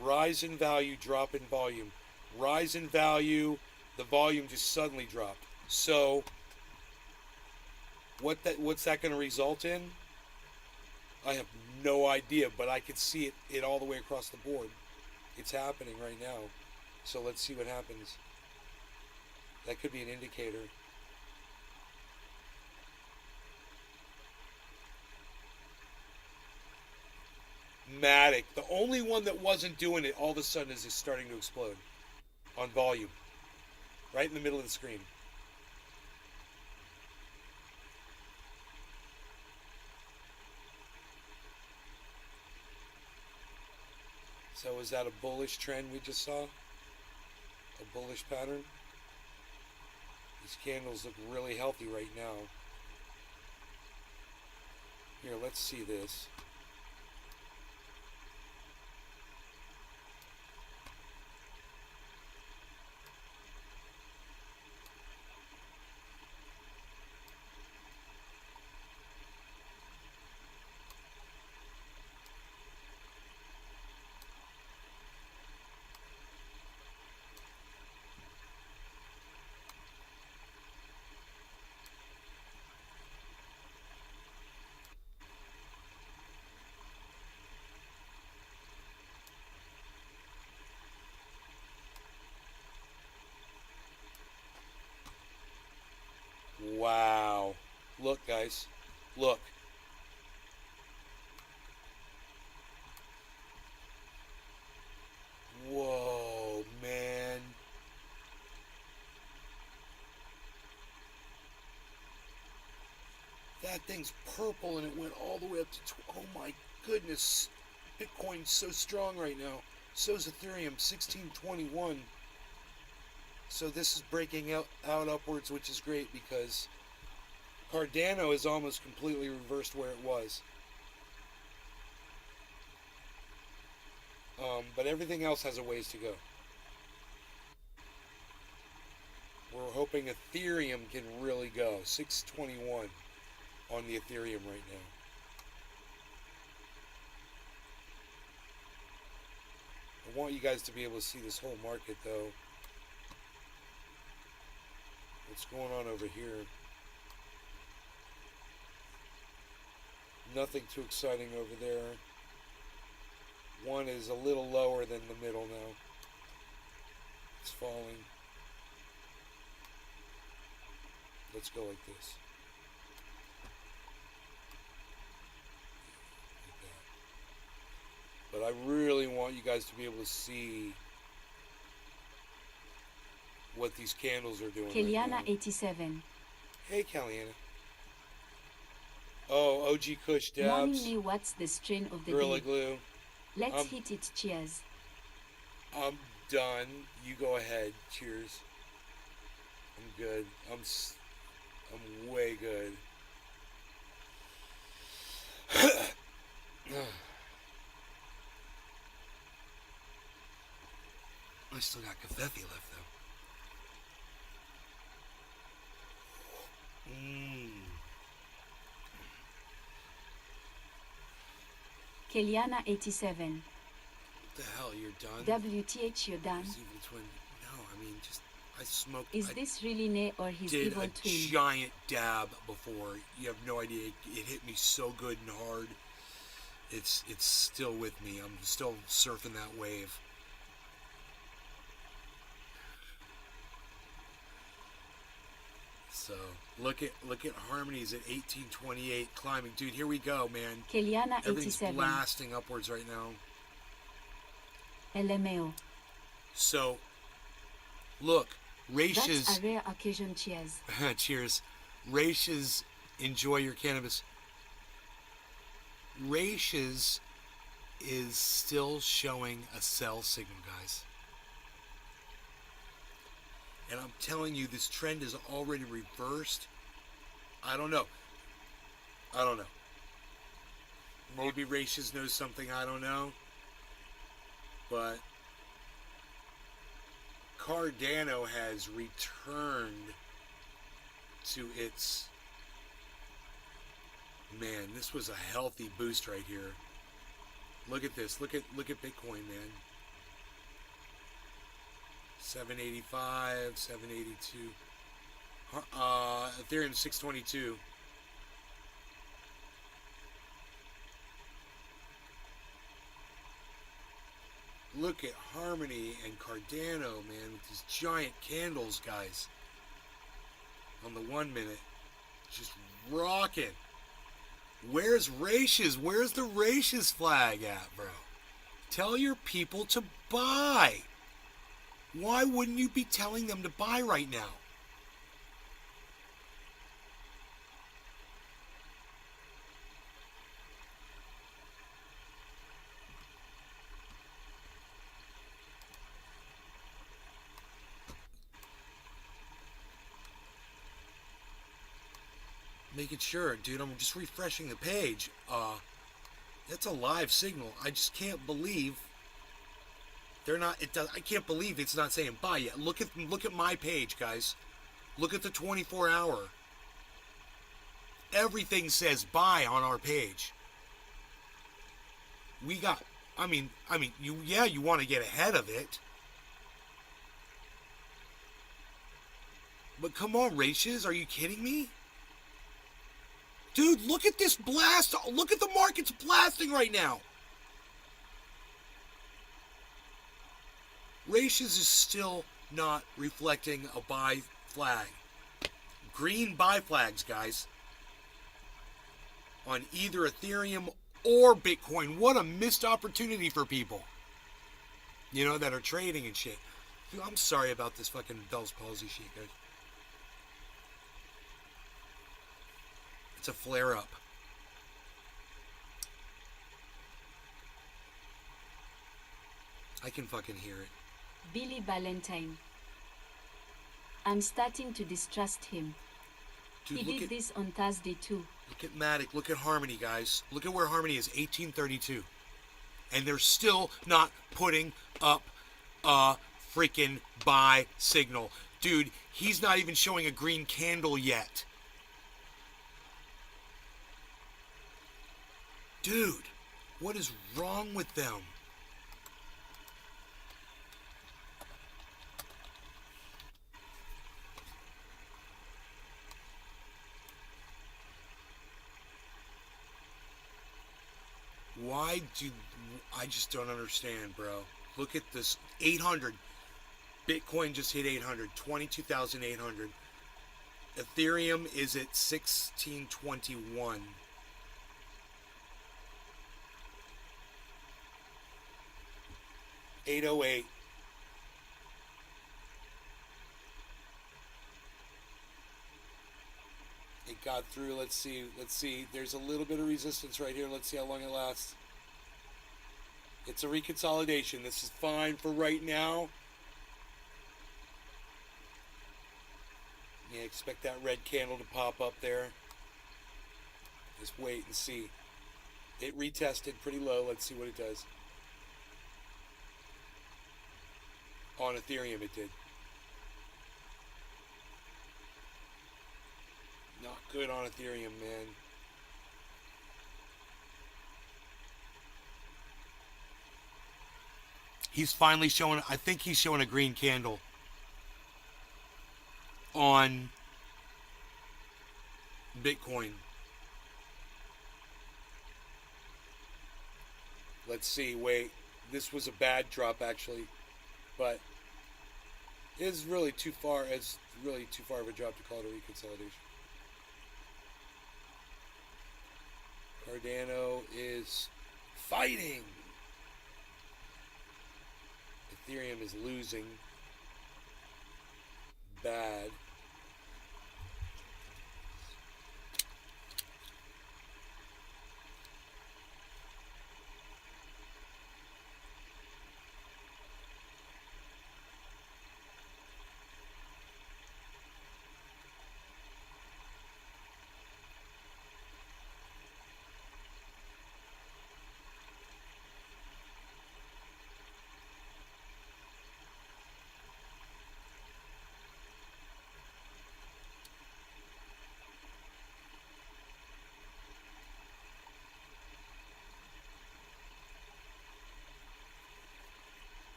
Rise in value, drop in volume. Rise in value, the volume just suddenly dropped. So, what's that going to result in? I have no idea, but I can see it all the way across the board. It's happening right now. So let's see what happens. That could be an indicator. Matic, the only one that wasn't doing it all of a sudden is starting to explode on volume. Right in the middle of the screen. So is that a bullish trend we just saw? A bullish pattern? These candles look really healthy right now. Here, let's see this. Wow. Look, guys. Look. Whoa, man. That thing's purple and it went all the way up to... Oh my goodness. Bitcoin's so strong right now. So's Ethereum, 1621. So this is breaking out upwards, which is great because Cardano is almost completely reversed where it was. But everything else has a ways to go. We're hoping Ethereum can really go. 621. on the Ethereum right now. I want you guys to be able to see this whole market, though. What's going on over here? Nothing too exciting over there. One is a little lower than the middle now. It's falling. Let's go like this. Like that. But I really want you guys to be able to see what these candles are doing. Keliana right now. 87. Hey, Kaliana. Oh, OG Kush Morning Dabs. Lee, what's the strain of the Gorilla day? Glue. Let's hit it. Cheers. I'm done. You go ahead. Cheers. I'm good. I'm way good. I still got Covfefe left though. Keliana 87. What the hell? You're done? WTH, you're done. His evil twin. No, I mean, just I smoked. Is I this really Ne or his did evil a twin? giant dab before. You have no idea. It hit me so good and hard. It's still with me. I'm still surfing that wave. So look at Harmony's at 1828 climbing, dude. Here we go, man. Keliana Everything's 87. blasting upwards right now. LMAO. So look, That's Raish's a rare occasion. Cheers. cheers. Raish's enjoy your cannabis. Raish's is still showing a sell signal, guys. And I'm telling you, this trend is already reversed. I don't know. Maybe Raish's knows something I don't know. But Cardano has returned to its... Man, this was a healthy boost right here. Look at this. Look at Bitcoin, man. 785, 782. Ethereum 622. Look at Harmony and Cardano, man, with these giant candles, guys. On the 1 minute. Just rocking. Where's Raish's? Where's the Raish's flag at, bro? Tell your people to buy. Why wouldn't you be telling them to buy right now? Making sure, dude, I'm just refreshing the page. That's a live signal. I just can't believe they're not. I can't believe it's not saying buy yet. Look at my page, guys. Look at the 24-hour. Everything says buy on our page. We got. I mean, you want to get ahead of it. But come on, Raish's, are you kidding me? Dude, look at this blast. Look at the markets blasting right now. Raish's is still not reflecting a buy flag. Green buy flags, guys. On either Ethereum or Bitcoin. What a missed opportunity for people. You know, that are trading and shit. Dude, I'm sorry about this fucking Bell's palsy shit, guys. It's a flare-up. I can fucking hear it. Billy Valentine. I'm starting to distrust him. Dude, He did this on Thursday too. Look at Matic. Look at Harmony, guys. Look at where Harmony is, 1832. And they're still not putting up a freaking buy signal. Dude, he's not even showing a green candle yet. Dude, what is wrong with them? Why do... I just don't understand, bro. Look at this. 800. Bitcoin just hit 800. 22,800. Ethereum is at 1621. $808. It got through. Let's see. There's a little bit of resistance right here. Let's see how long it lasts. It's a reconsolidation. This is fine for right now. Yeah, expect that red candle to pop up there. Just wait and see. It retested pretty low. Let's see what it does. On Ethereum it did. Not good on Ethereum, man. He's finally showing, I think he's showing a green candle on Bitcoin. Let's see, wait. This was a bad drop actually, but it's really too far. It's really too far of a drop to call it a reconsolidation. Cardano is fighting. Ethereum is losing. Bad.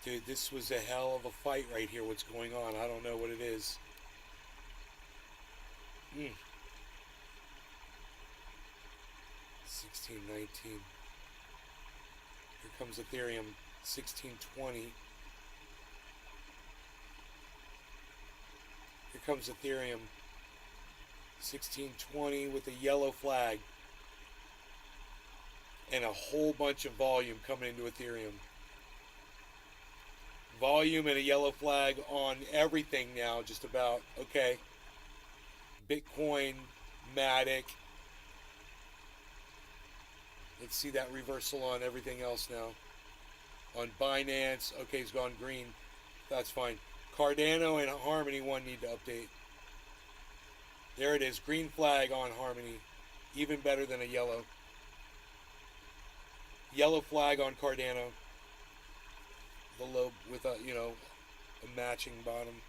Dude, this was a hell of a fight right here. What's going on? I don't know what it is. 1619. Here comes Ethereum. 1620. Here comes Ethereum. 1620 with a yellow flag. And a whole bunch of volume coming into Ethereum. Volume and a yellow flag on everything now, just about. Okay. Bitcoin, Matic. Let's see that reversal on everything else now. On Binance, okay, it's gone green. That's fine. Cardano and Harmony One need to update. There it is, green flag on Harmony. Even better than a yellow. Yellow flag on Cardano. The low with a, you know, a matching bottom.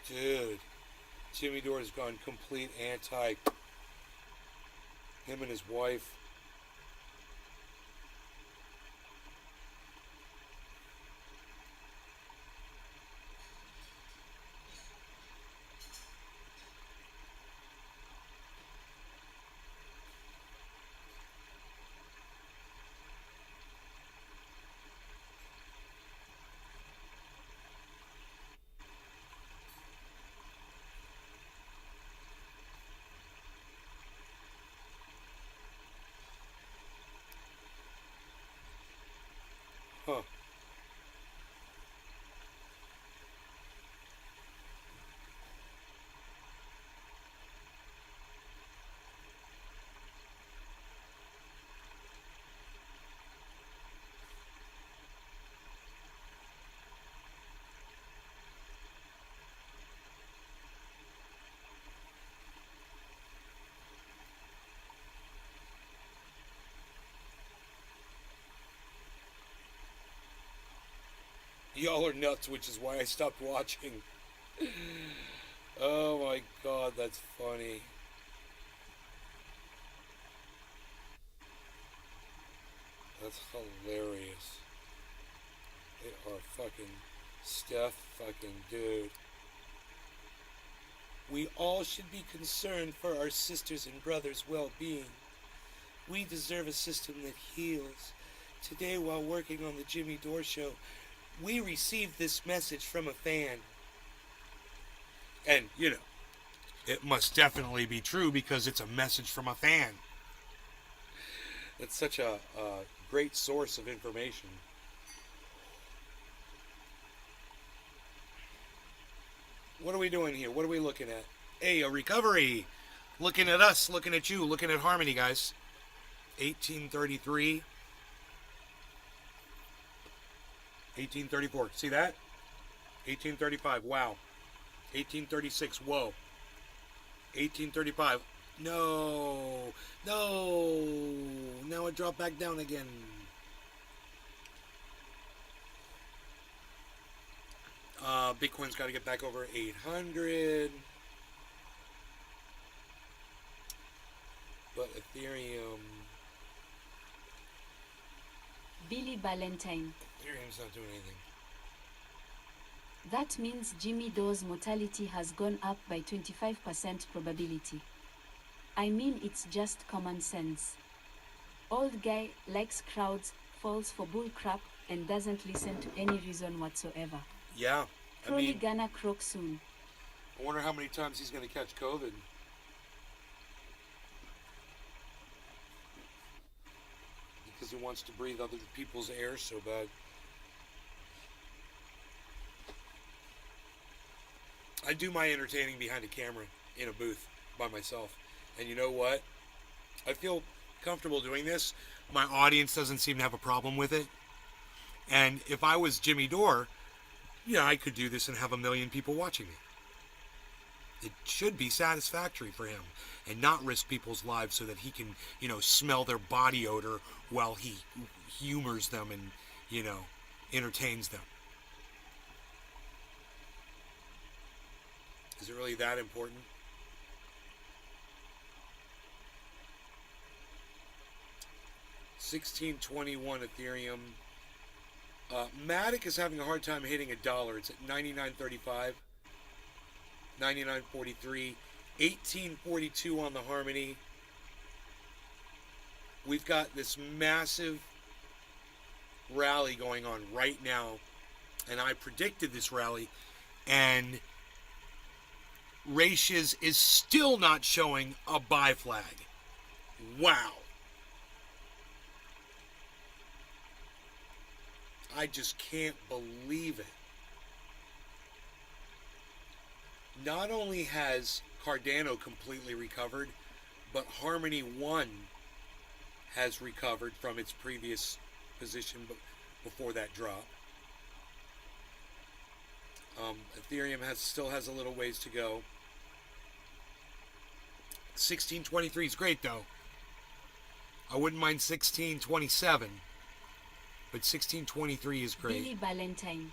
Dude, Jimmy Dore's gone complete anti. Him and his wife. Huh. Y'all are nuts, which is why I stopped watching. Oh my god, that's funny. That's hilarious. They are fucking Steph fucking dude. We all should be concerned for our sisters and brothers' well-being. We deserve a system that heals. Today, while working on the Jimmy Dore Show, we received this message from a fan. And, you know, it must definitely be true because it's a message from a fan. It's such a great source of information. What are we doing here? What are we looking at? Hey, a recovery. Looking at us, looking at you, looking at Harmony, guys. 1833. 1834. See that? 1835. Wow. 1836. Whoa. 1835. No. No. Now it dropped back down again. Bitcoin's got to get back over 800. But Ethereum... Billy Valentine. Ethereum's not doing anything. That means Jimmy Dore's mortality has gone up by 25% probability. I mean, it's just common sense. Old guy likes crowds, falls for bullcrap, and doesn't listen to any reason whatsoever. Yeah. Probably gonna croak soon. I wonder how many times he's going to catch COVID. Because he wants to breathe other people's air so bad. I do my entertaining behind a camera in a booth by myself. And you know what? I feel comfortable doing this. My audience doesn't seem to have a problem with it. And if I was Jimmy Dore, yeah, I could do this and have 1 million people watching me. It should be satisfactory for him and not risk people's lives so that he can, you know, smell their body odor while he humors them and, you know, entertains them. Is it really that important? $16.21 Ethereum. Matic is having a hard time hitting $1. It's at $99.35, $99.43, $18.42 on the Harmony. We've got this massive rally going on right now, and I predicted this rally, and Ratios is still not showing a buy flag. Wow. I just can't believe it. Not only has Cardano completely recovered, but Harmony 1 has recovered from its previous position before that drop. Ethereum still has a little ways to go. 1623 is great though. I wouldn't mind 1627. But 1623 is great. Billy Valentine.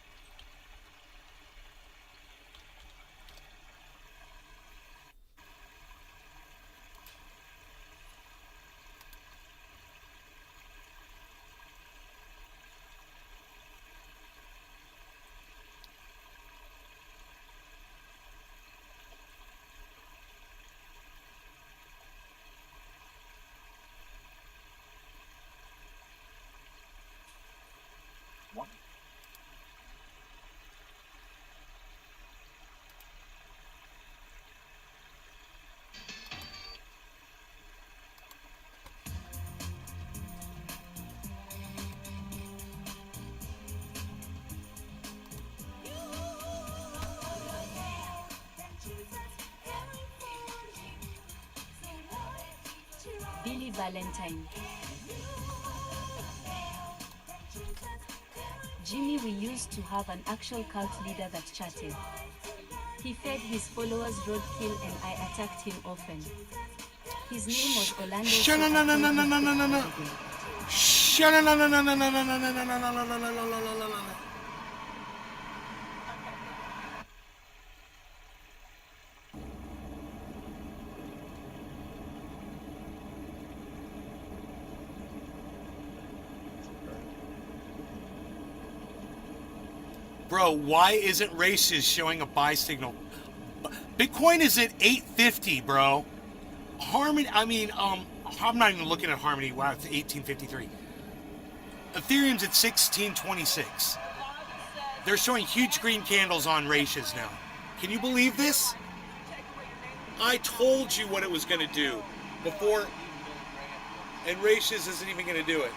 Valentine. Jimmy, we used to have an actual cult leader that chatted. He fed his followers roadkill and I attacked him often. His name was Orlando. Bro, why isn't races showing a buy signal? Bitcoin is at 850, bro. Harmony, I'm not even looking at Harmony. Wow, it's 1853. Ethereum's at 1626. They're showing huge green candles on ratios now. Can you believe this? I told you what it was going to do before, and ratios isn't even going to do it.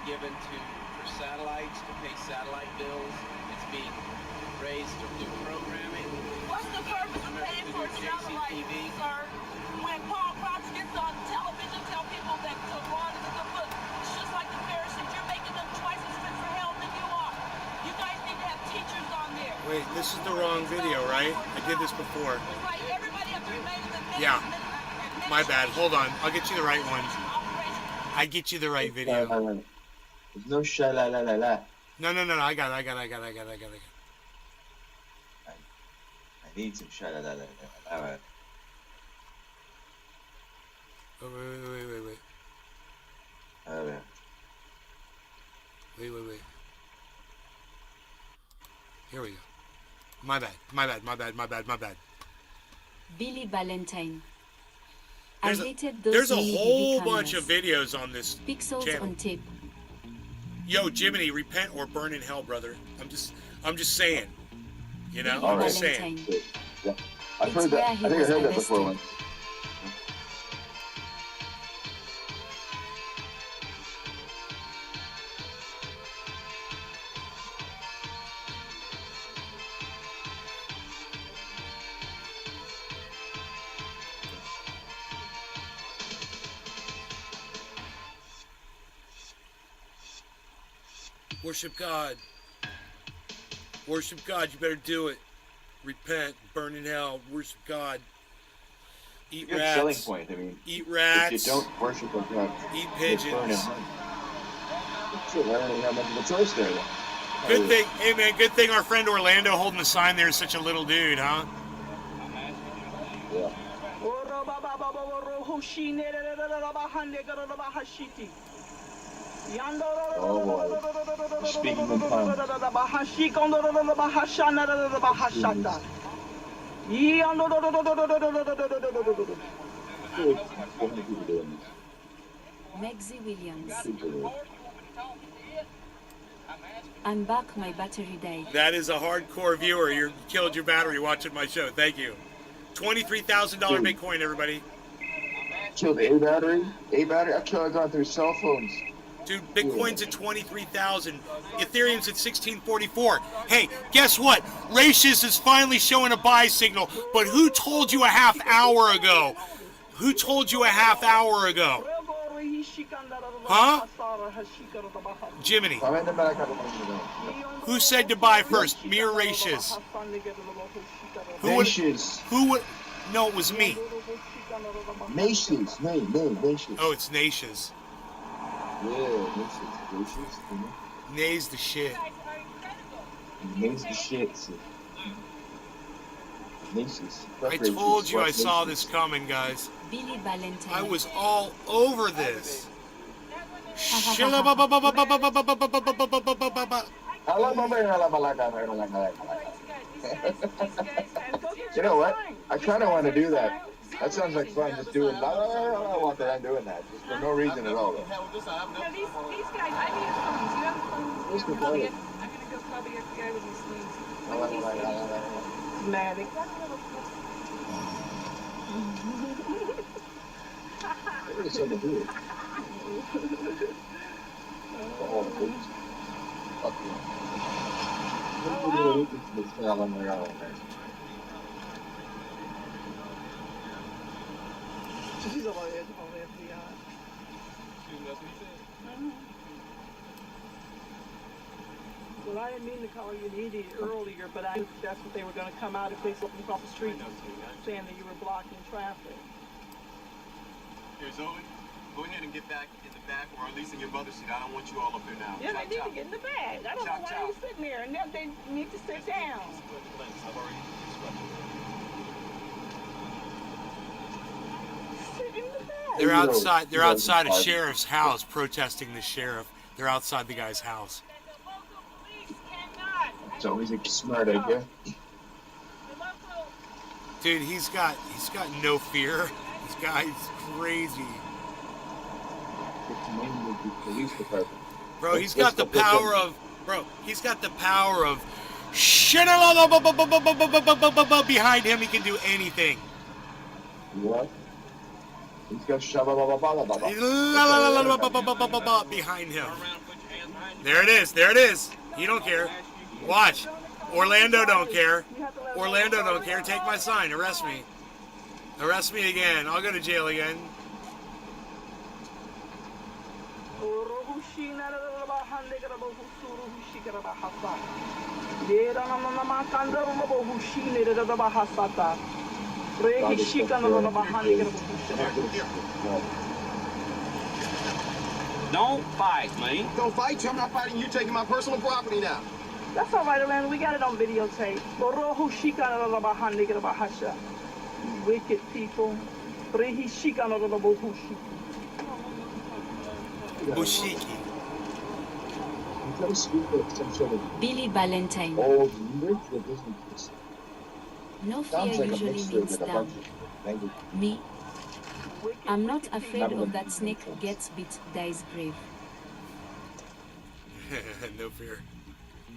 Given for satellites to pay satellite bills. It's being raised to do programming. What's the purpose of paying for satellites, sir? When Paul Crouch gets on television, tell people that Quran is a good book. It's just like the Pharisees. You're making them twice as fit for hell than you are. You guys need to have teachers on there. Wait, this is the wrong video, right? I did this before. Right, everybody has to remain in the midst. Yeah. My bad. Hold on. I'll get you the right one. I get you the right video. There's no sha-la-la-la-la. No. I got it. I need some sha-la-la-la-la. Alright. Oh, wait. Alright. Wait. Here we go. My bad. Billy Valentine. There's I hated those there's a mini whole DV bunch of cameras. videos on this Pixels channel. on tape. Yo, Jiminy, repent or burn in hell, brother. I'm just saying. You know, Billy I'm just Valentine. saying. Yeah. I've It's heard where that. he I think I was heard that before arrested. once. Worship God. Worship God. You better do it. Repent. Burn in hell. Worship God. Eat Good rats. selling point. I mean, Eat if rats. you don't worship a God, Eat just burn pigeons. and run. Shit, I don't really have much of a choice there. Good thing, hey man, good thing our friend Orlando holding the sign there is such a little dude, huh? Yeah. Oh boy. Speaking in tongues. Megzi Williams. I'm back, my battery died. That is a hardcore viewer. You killed your battery watching my show. Thank you. $23,000 Bitcoin, everybody. Killed a battery. A battery. I killed. I gone through cell phones. Dude, Bitcoin's at 23,000. Ethereum's at 1644. Hey, guess what? Ratius is finally showing a buy signal. But who told you a half hour ago? Who told you a half hour ago? Huh? Jiminy. Who said to buy first? Me or Ratius? Who would? No, it was me. Nations. Nations. Oh, it's Nations. Yeah, Nations. Nays the shit. Names the shit. Nations. I told you I saw this coming, guys. Billy Valentine. I was all over this. You know what? I kind of want to do that. That sounds like fun. Just doing. I want that. I'm doing that just for no reason at all. These guys, I need a phone. Do you have a phone? Let's go I'm play it. gonna go club the FBI with these sleeves. Matic. What is something to do? Oh, please. Fuck you. She's over there, FBI. Well, I didn't mean to call you an idiot earlier, but I knew that's what they were going to come out if they saw you across the street saying that you were blocking traffic. Here, Zoe, go ahead and get back in the back, or at least in your mother's seat. I don't want you all up here now. Yeah, they need to get in the bag. I don't know why they're sitting there, and they need to sit down. I've already instructed. Sit in the bag. They're outside. They're outside a sheriff's house protesting the sheriff. They're outside the guy's house. It's always a smart idea. Dude, he's got no fear. This guy's crazy. Police department. Bro, he's got the power of shit behind him. He can do anything. What? He's got behind him. There it is. There it is. He don't care. Watch. Orlando don't care. Orlando don't care. Take my sign. Arrest me. Arrest me again. I'll go to jail again. Don't fight, man. Don't fight you. I'm not fighting you. Taking my personal property now. That's all right, Orlando. We got it on videotape. Wicked people. Bushiki. Billy Valentine. Old English that doesn't exist. No fear Sounds like a usually mixture means with a down. bunch of language. Me? I'm not afraid of that snake gets bit, dies brave. No fear.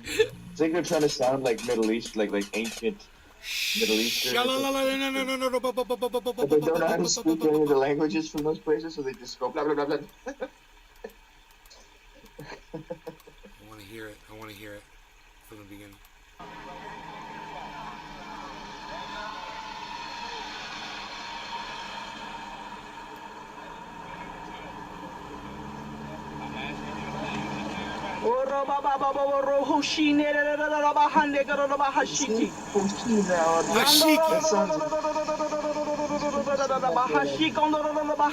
It's like they're trying to sound like Middle East, like ancient Middle Eastern. But they don't know how to speak any of the languages from those places, so they just go blah blah blah blah. I want to hear it. I want to hear it from the beginning.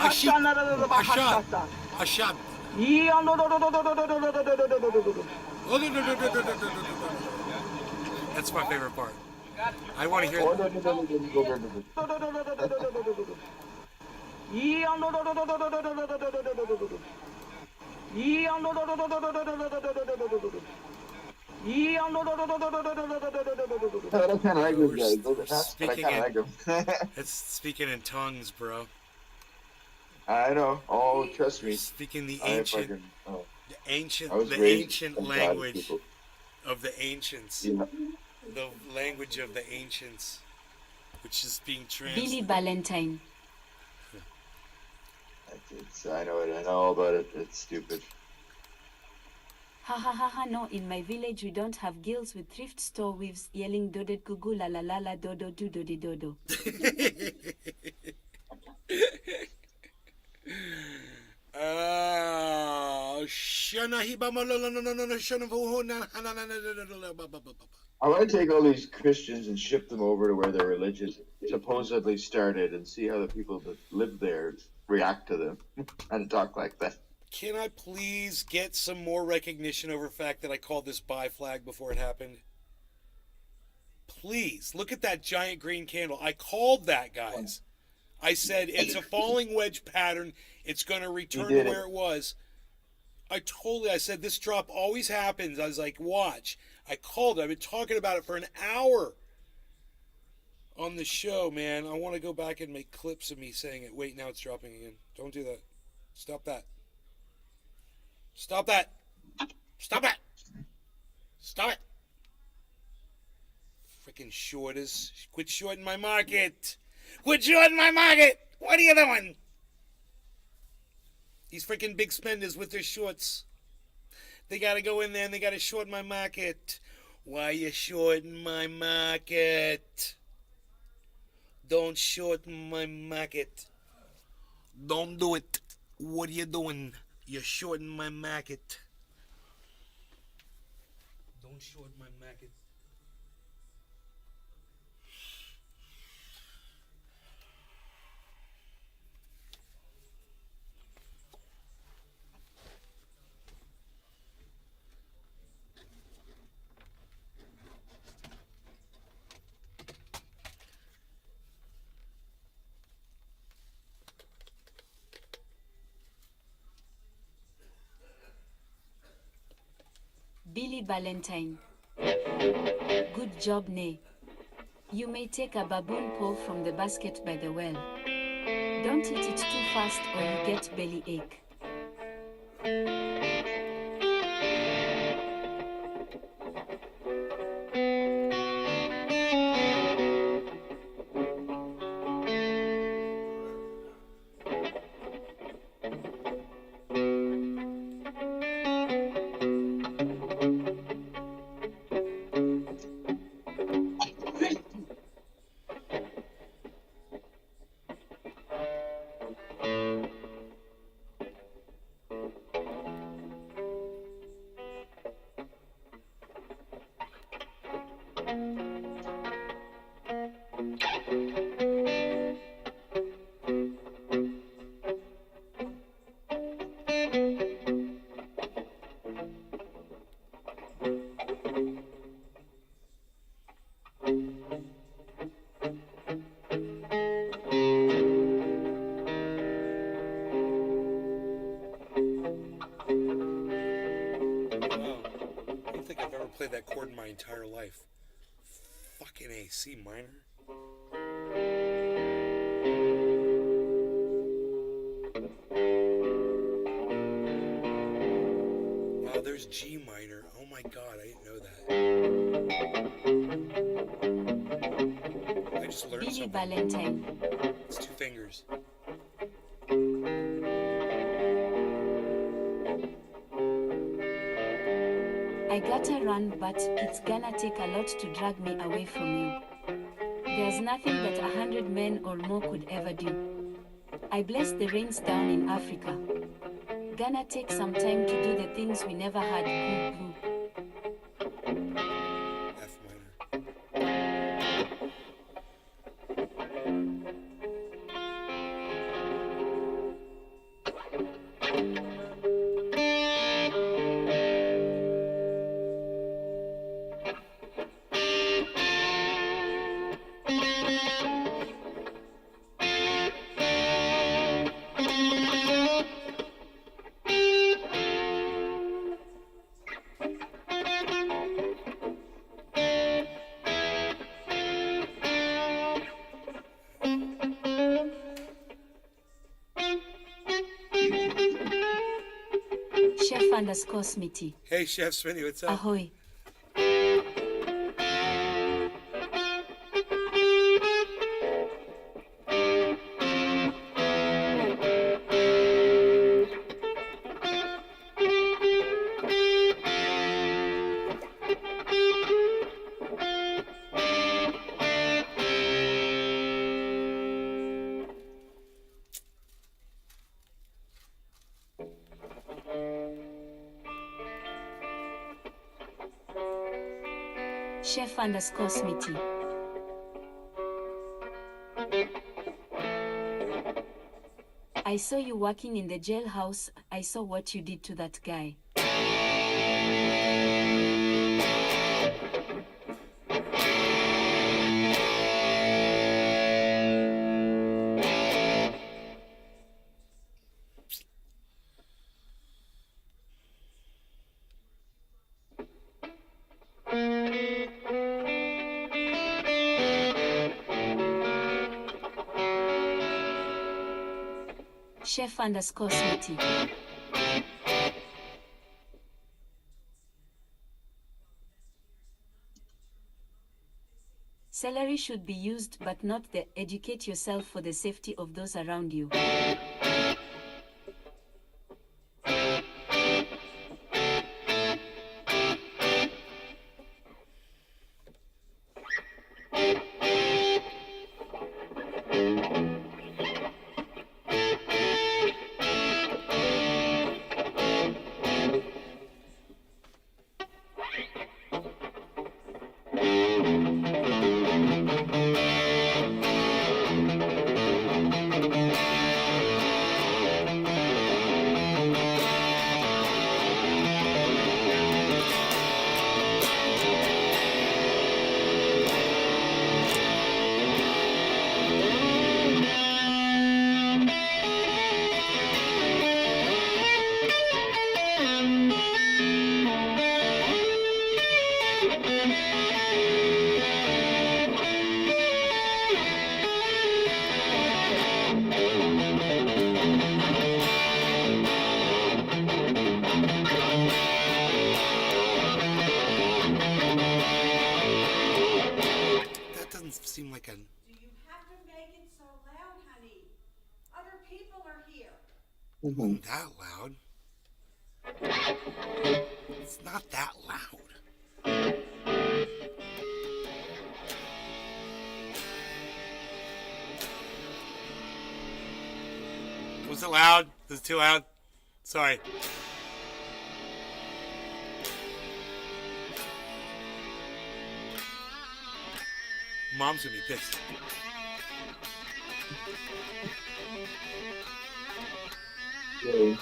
Hashab. That's my favorite part. I want to hear I kind of like those guys. Those are nuts, but I kind of like them. It's speaking in tongues, bro. I know. Oh, trust me. Speaking the I ancient, fucking. Oh, the I was the raised ancient from God's language people. of the ancients, Yeah. the language of the ancients, which is being Billy translated. Valentine. I know it. I know all about it. It's stupid. Ha ha ha ha, no, in my village we don't have girls with thrift store weaves yelling doded gugu la la la la dodo do do di dodo. I want to take all these Christians and ship them over to where their religion supposedly started and see how the people that live there react to them and talk like that. Can I please get some more recognition over the fact that I called this bi flag before it happened? Please, look at that giant green candle. I called that, guys. I said it's a falling wedge pattern. It's going to return to where it was. I said this drop always happens. I was like, watch. I called it. I've been talking about it for an hour on the show, man. I want to go back and make clips of me saying it. Wait, now it's dropping again. Don't do that. Stop that. Stop that. Stop it. Stop it. Freaking shorters. Quit shorting my market. Quit shorting my market. What are you doing? These freaking big spenders with their shorts. They got to go in there and they got to short my market. Why are you shorting my market? Don't short my market. Don't do it. What are you doing? You're shorting my market. Don't short my market. Billy Valentine. Good job, Nay. You may take a baboon paw from the basket by the well. Don't eat it too fast or you get belly ache. Played that chord in my entire life. Fucking A, C minor. Wow, there's G minor. Oh my god, I didn't know that. I just learned Billy something. Valentine. It's two fingers. I gotta run, but it's gonna take a lot to drag me away from you. There's nothing that 100 men or more could ever do. I bless the rains down in Africa. Gonna take some time to do the things we never had. Goo goo. F minor. Chef_Smitty. Hey, Chef Smitty, what's up? Ahoy. Chef_Smitty. I saw you working in the jailhouse. I saw what you did to that guy. Chef_Smitty. Celery should be used but not the educate yourself for the safety of those around you. That doesn't seem like a... Do you have to make it so loud, honey? Other people are here. Wasn't that loud. It's not that loud. Was it loud? Was it too loud? Sorry. Mom's gonna be pissed. Yeah.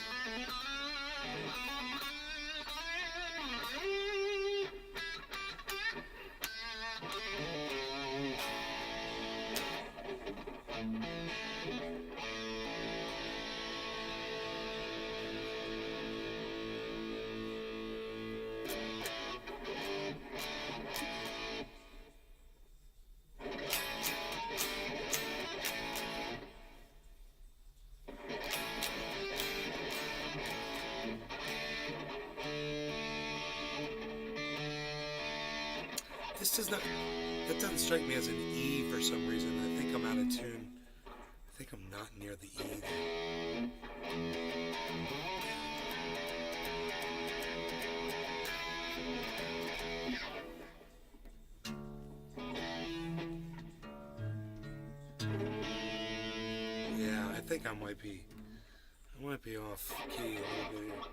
This does not... That doesn't strike me as an E for some reason. I think I'm out of tune. I think I'm not near the E there. Yeah, I think I might be off key a little bit here.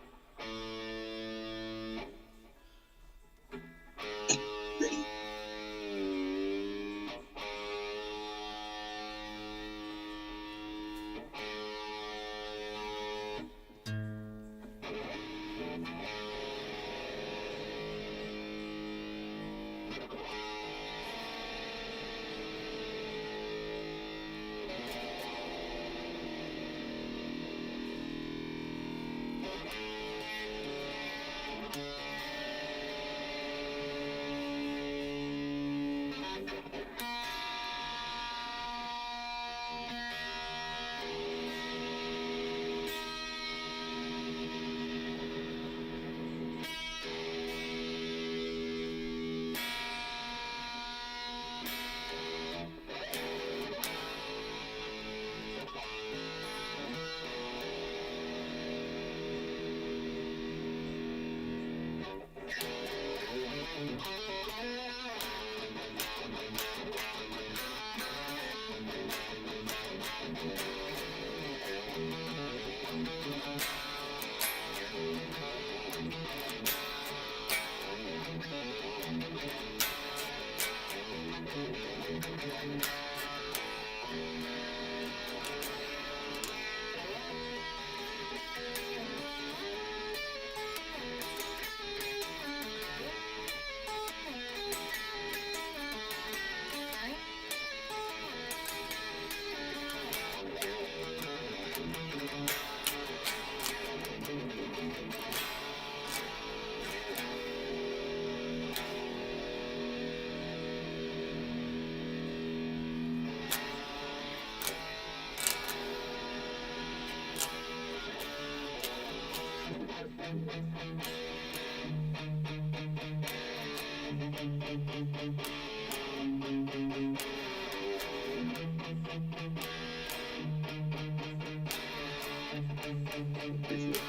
Appreciate it.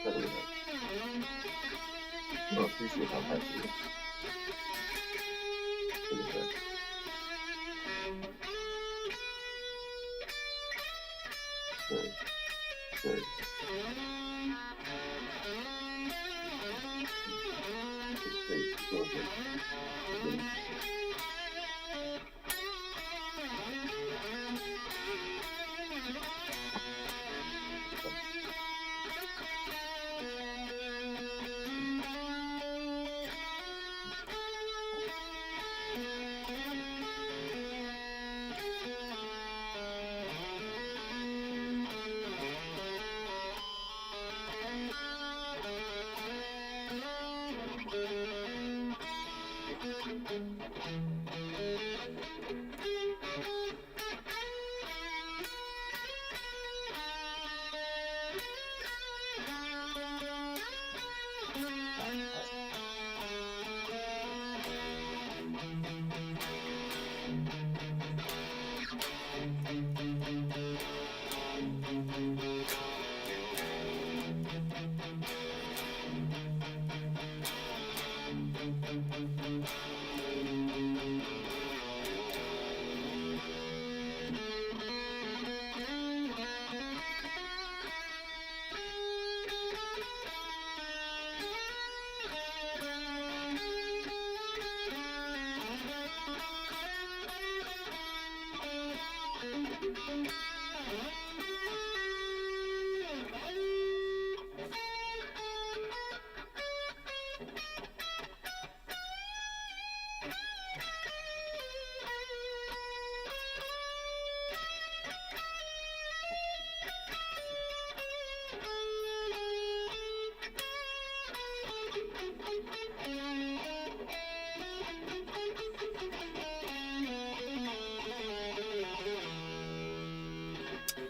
Totally not. You don't appreciate how nice it is. Look at that. Very, very. It's great. It's so good. Really.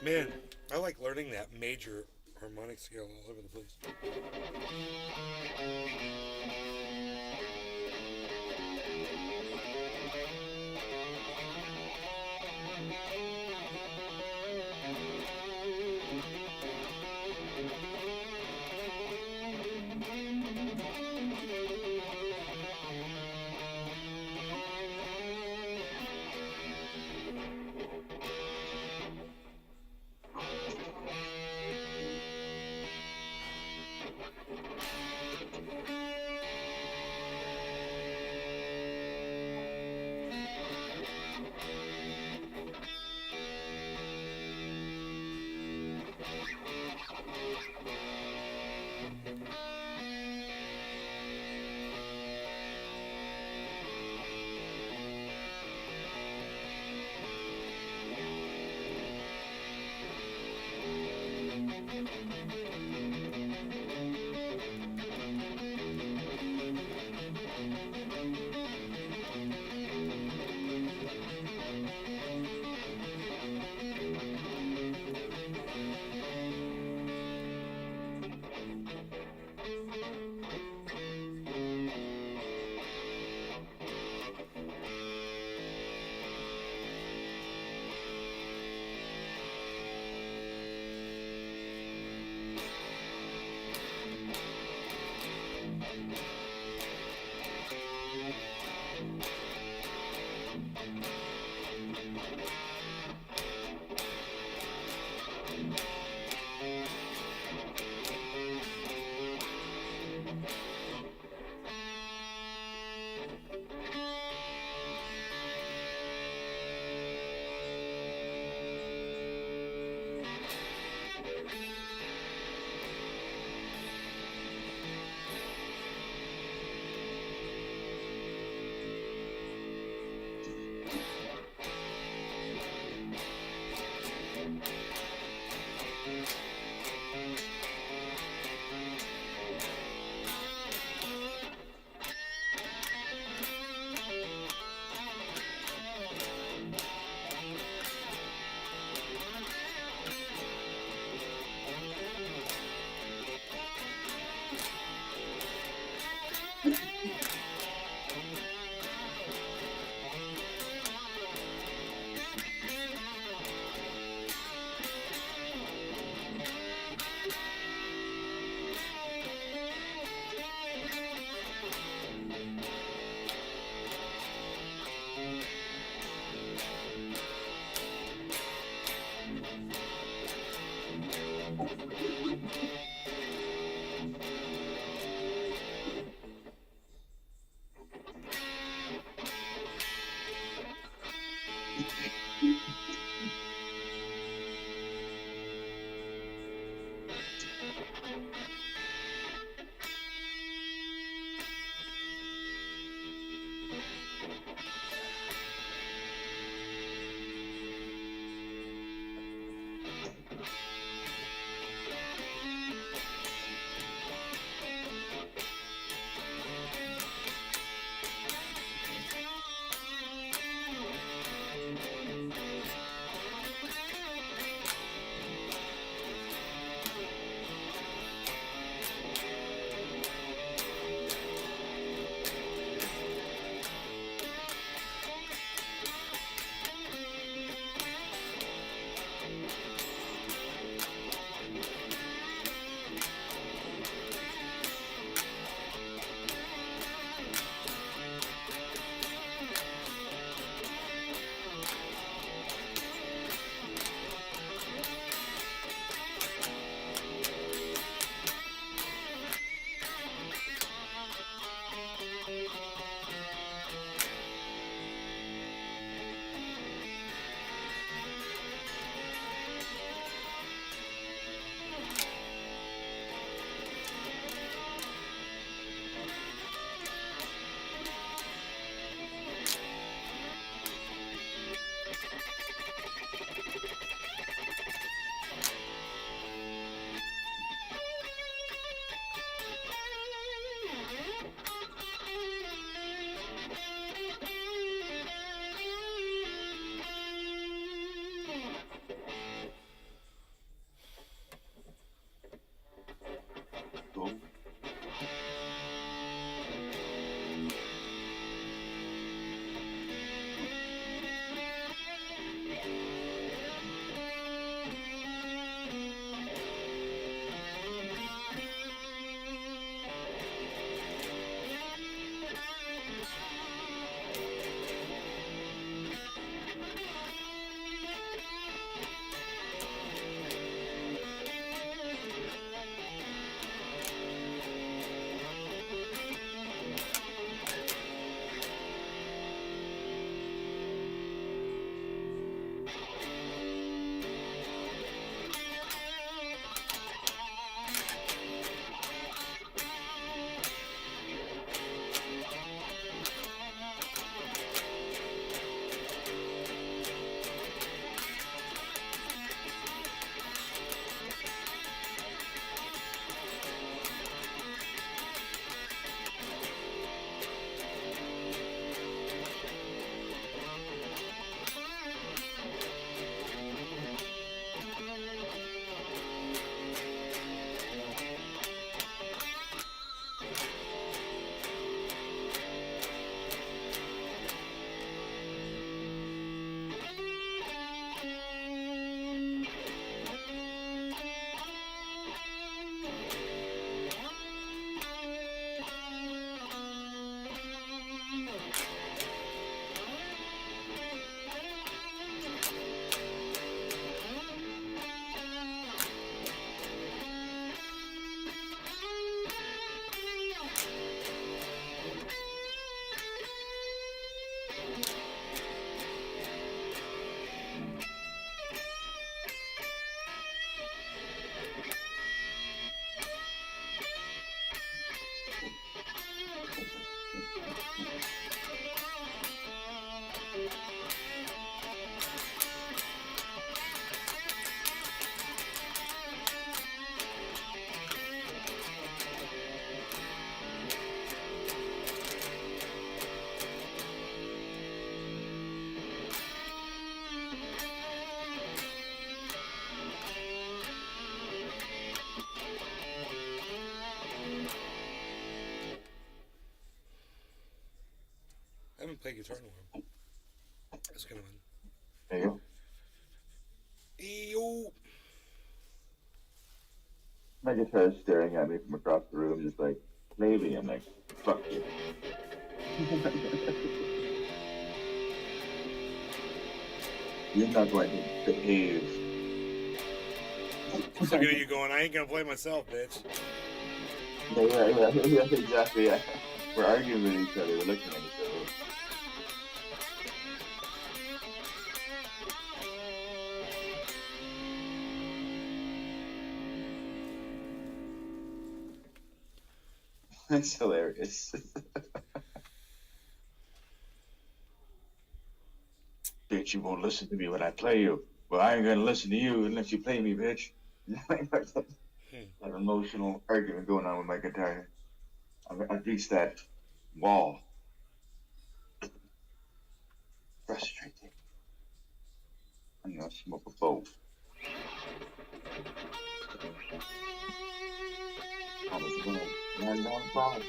Man, I like learning that major harmonic scale all over the place. Cool. I haven't played guitar in a while. That's kind of fun. There you go. Ew. My guitar's staring at me from across the room, just like, maybe. I'm like, fuck you. You're not going to behave. Look at you going, I ain't gonna play myself, bitch. Yeah, exactly, yeah. We're arguing with each other, we're looking at each other. It's hilarious. Bitch, you won't listen to me when I play you. Well, I ain't gonna listen to you unless you play me, bitch. That emotional argument going on with my guitar. I've reached that wall. Frustrating. I'm gonna smoke a bowl. I was going to run down the bottom.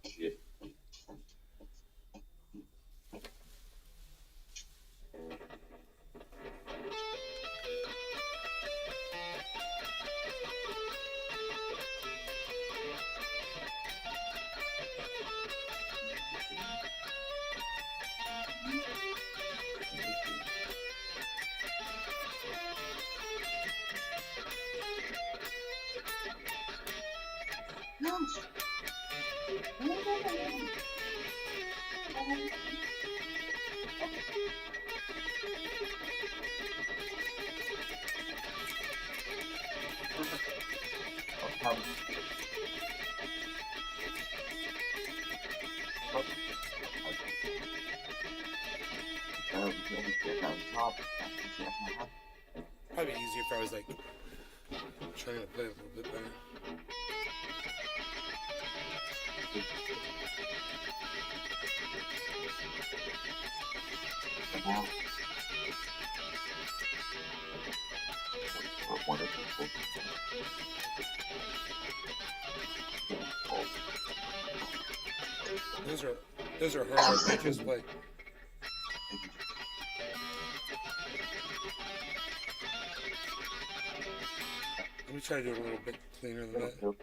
Shit. Probably easier if I was like trying to play a little bit better. wonderful. Those are hard pitches, but let me try to do it a little bit cleaner than that.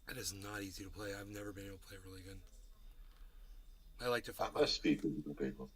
That is not easy to play. I've never been able to play it really good. I like to find Let's speak with the people.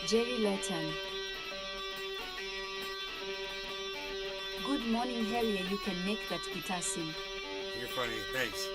Jerry Lawton. Good morning, Harrier. You can make that guitar sing. You're funny. Thanks.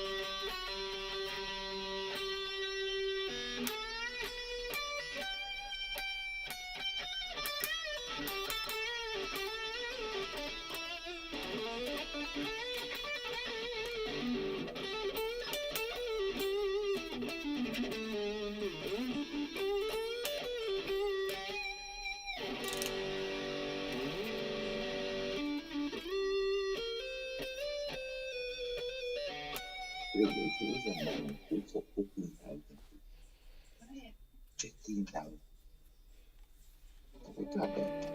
It's a 15,000. 15,000. Goddamn.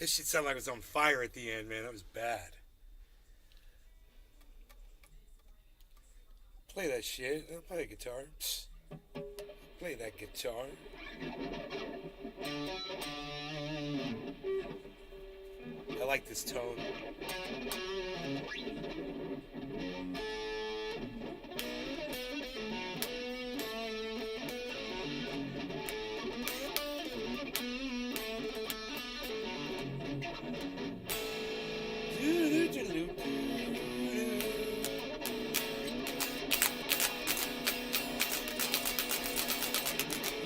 This shit sounded like it was on fire at the end, man. That was bad. Play that shit. I'll play a guitar. Psst. Play that guitar. I like this tone.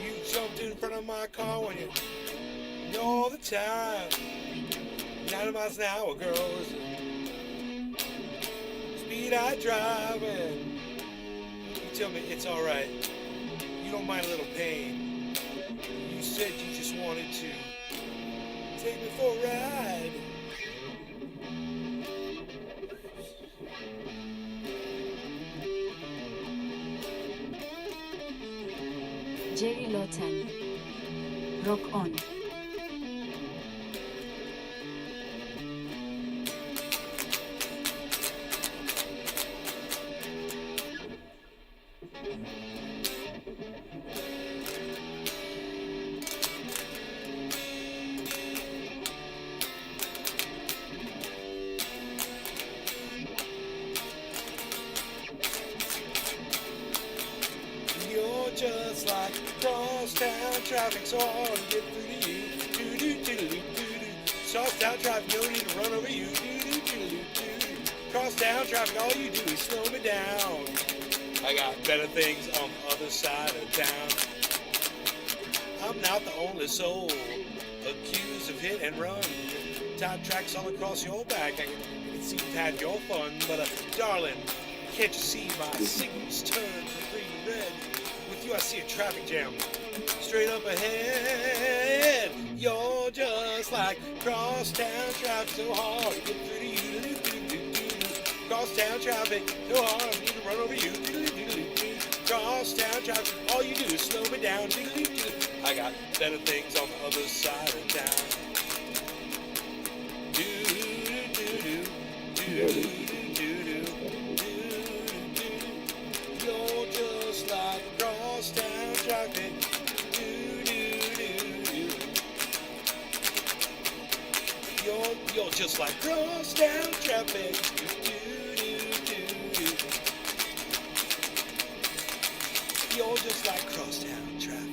You jumped in front of my car when you all the time. 90 miles an hour, girls. Speed I drive, and you tell me it's alright. You don't mind a little pain. You said you just wanted to take me for a ride. Jerry Lawton. Rock on. You're just like crosstown traffic, so hard to get through to you. Crosstown traffic, no need to run over you. Crosstown traffic, all you do is slow me down. I got better things on the other side of town. I'm not the only soul accused of hit and run. Top tracks all across your back. I can see you've had your fun, but darling, can't you see my signals turn from green to red? With you I see a traffic jam straight up ahead. You're just like crosstown traffic, so hard to get through to you. Crosstown traffic, so hard I need to run over you. Crosstown traffic, all you do is slow me down. I got better things on the other side of town. You're just like crosstown traffic. You're just like crosstown traffic. You're just like crosstown traffic.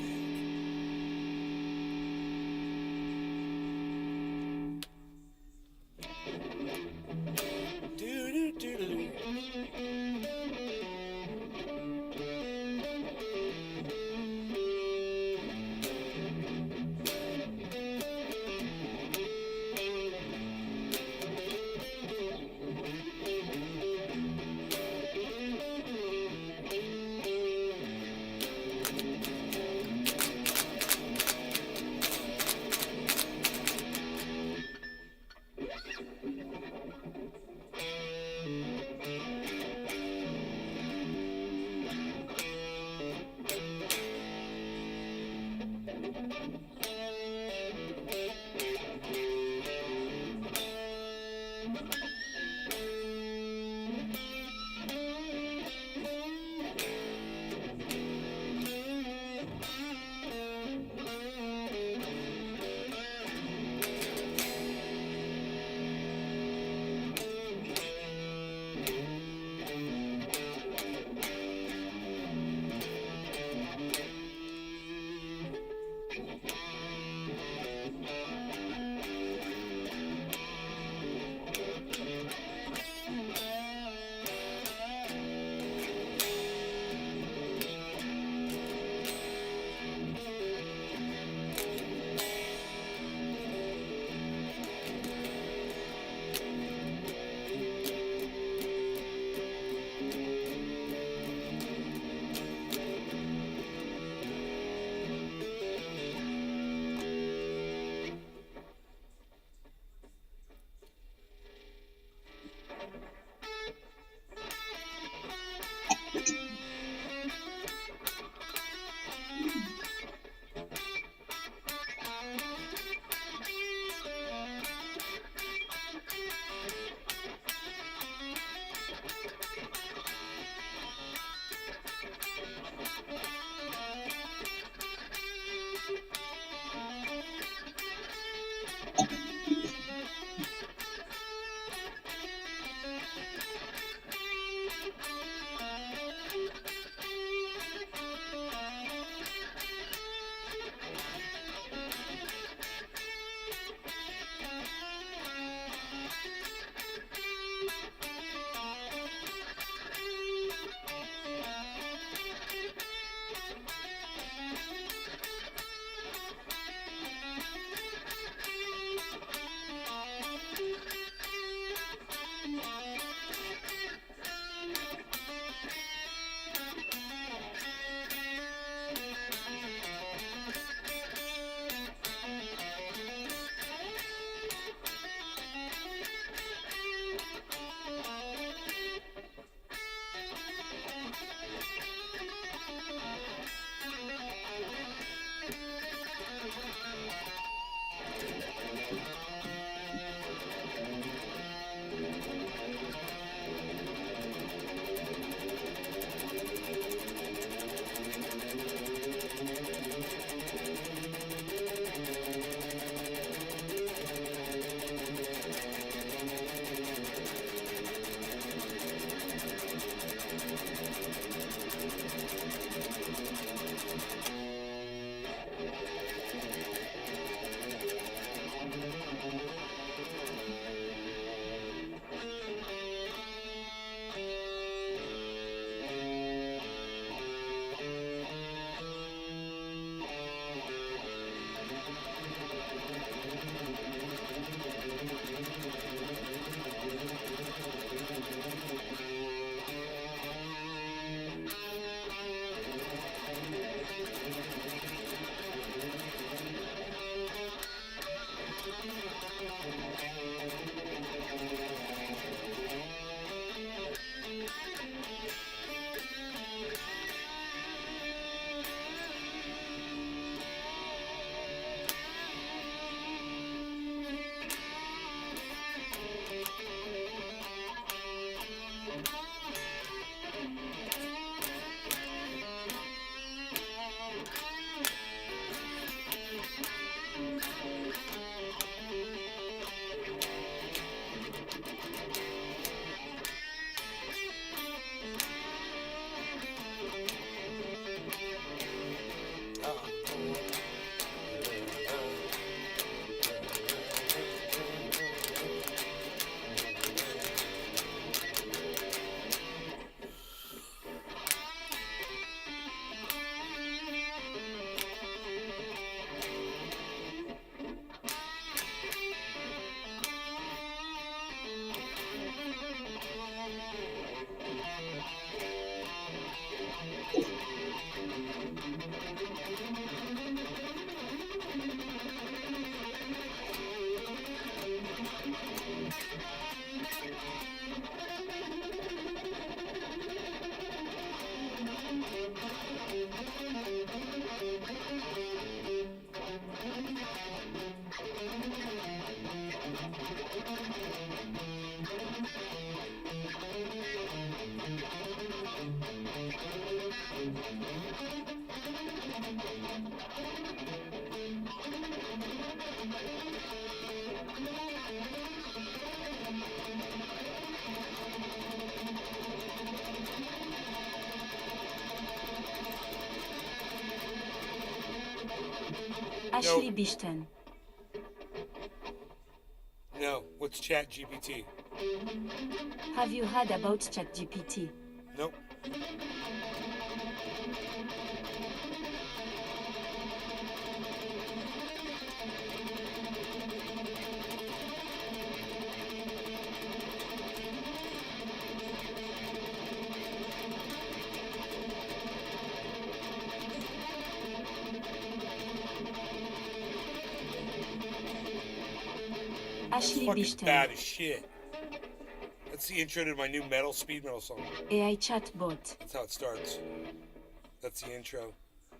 Ashley Bishton. No. What's Chat GPT? Have you heard about ChatGPT? Nope. That's Ashley fucking Bishton. bad as shit. That's the intro to my new speed metal song. AI chatbot. That's how it starts. That's the intro.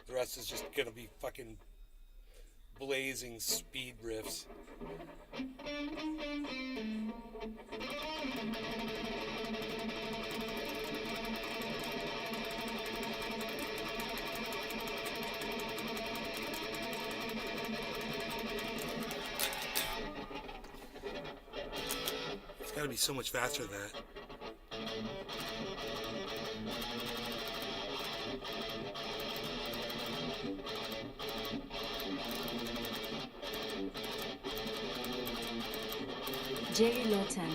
The rest is just gonna be fucking blazing speed riffs. It's gotta be so much faster than that. Jerry Lawton.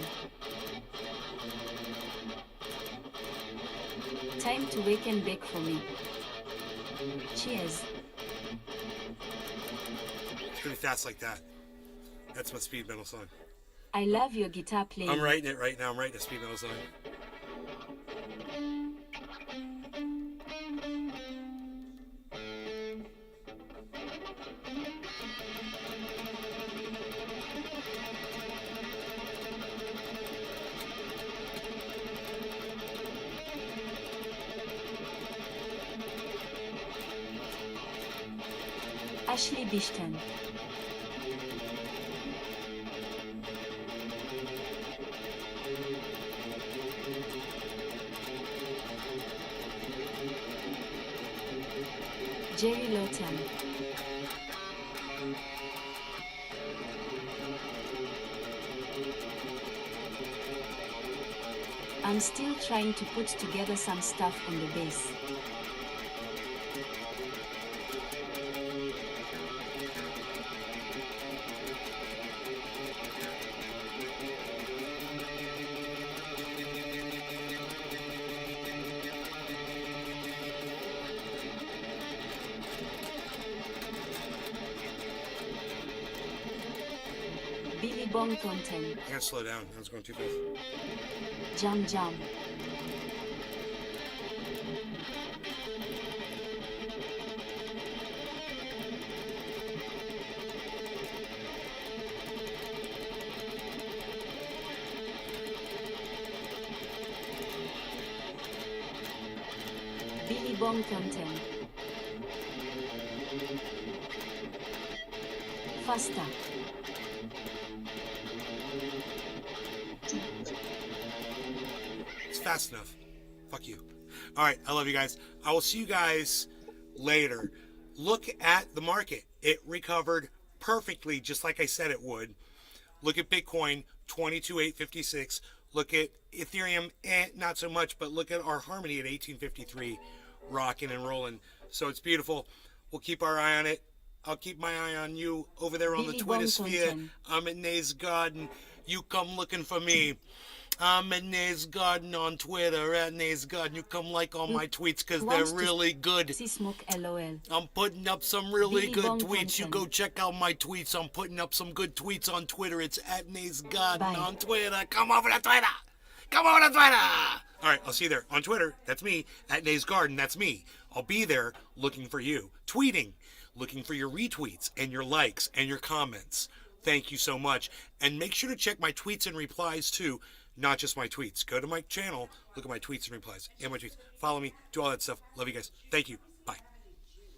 Time to wake and bake for me. Cheers. It's gonna be fast like that. That's my speed metal song. I love your guitar playing. I'm writing it right now. I'm writing a speed metal song. Ashley Bishton. Jerry Lawton. I'm still trying to put together some stuff on the bass. Billy Bong Thornton. I gotta slow down. I was going too fast. Jam Jam. Billy Bong Thornton. Faster. It's fast enough. Fuck you. All right. I love you guys. I will see you guys later. Look at the market. It recovered perfectly, just like I said it would. Look at Bitcoin, 22,856. Look at Ethereum, not so much, but look at our Harmony at 1853, rocking and rolling. So it's beautiful. We'll keep our eye on it. I'll keep my eye on you over there on the Billy Twitter Bong sphere. Thornton. I'm at Nays Garden. You come looking for me. I'm at Nays Garden on Twitter, at Nays Garden. You come like all my tweets because they're Wants to really good. See smoke LOL. I'm putting up some really Billy good Bong tweets. You Thornton. go check out my tweets. I'm putting up some good tweets on Twitter. It's at Nays Garden Bye. on Twitter. Come over to Twitter. Come over to Twitter. All right, I'll see you there on Twitter. That's me. At Nays Garden. That's me. I'll be there looking for you. Tweeting. Looking for your retweets and your likes and your comments. Thank you so much. And make sure to check my tweets and replies too. Not just my tweets. Go to my channel. Look at my tweets and replies and my tweets. Follow me. Do all that stuff. Love you guys. Thank you.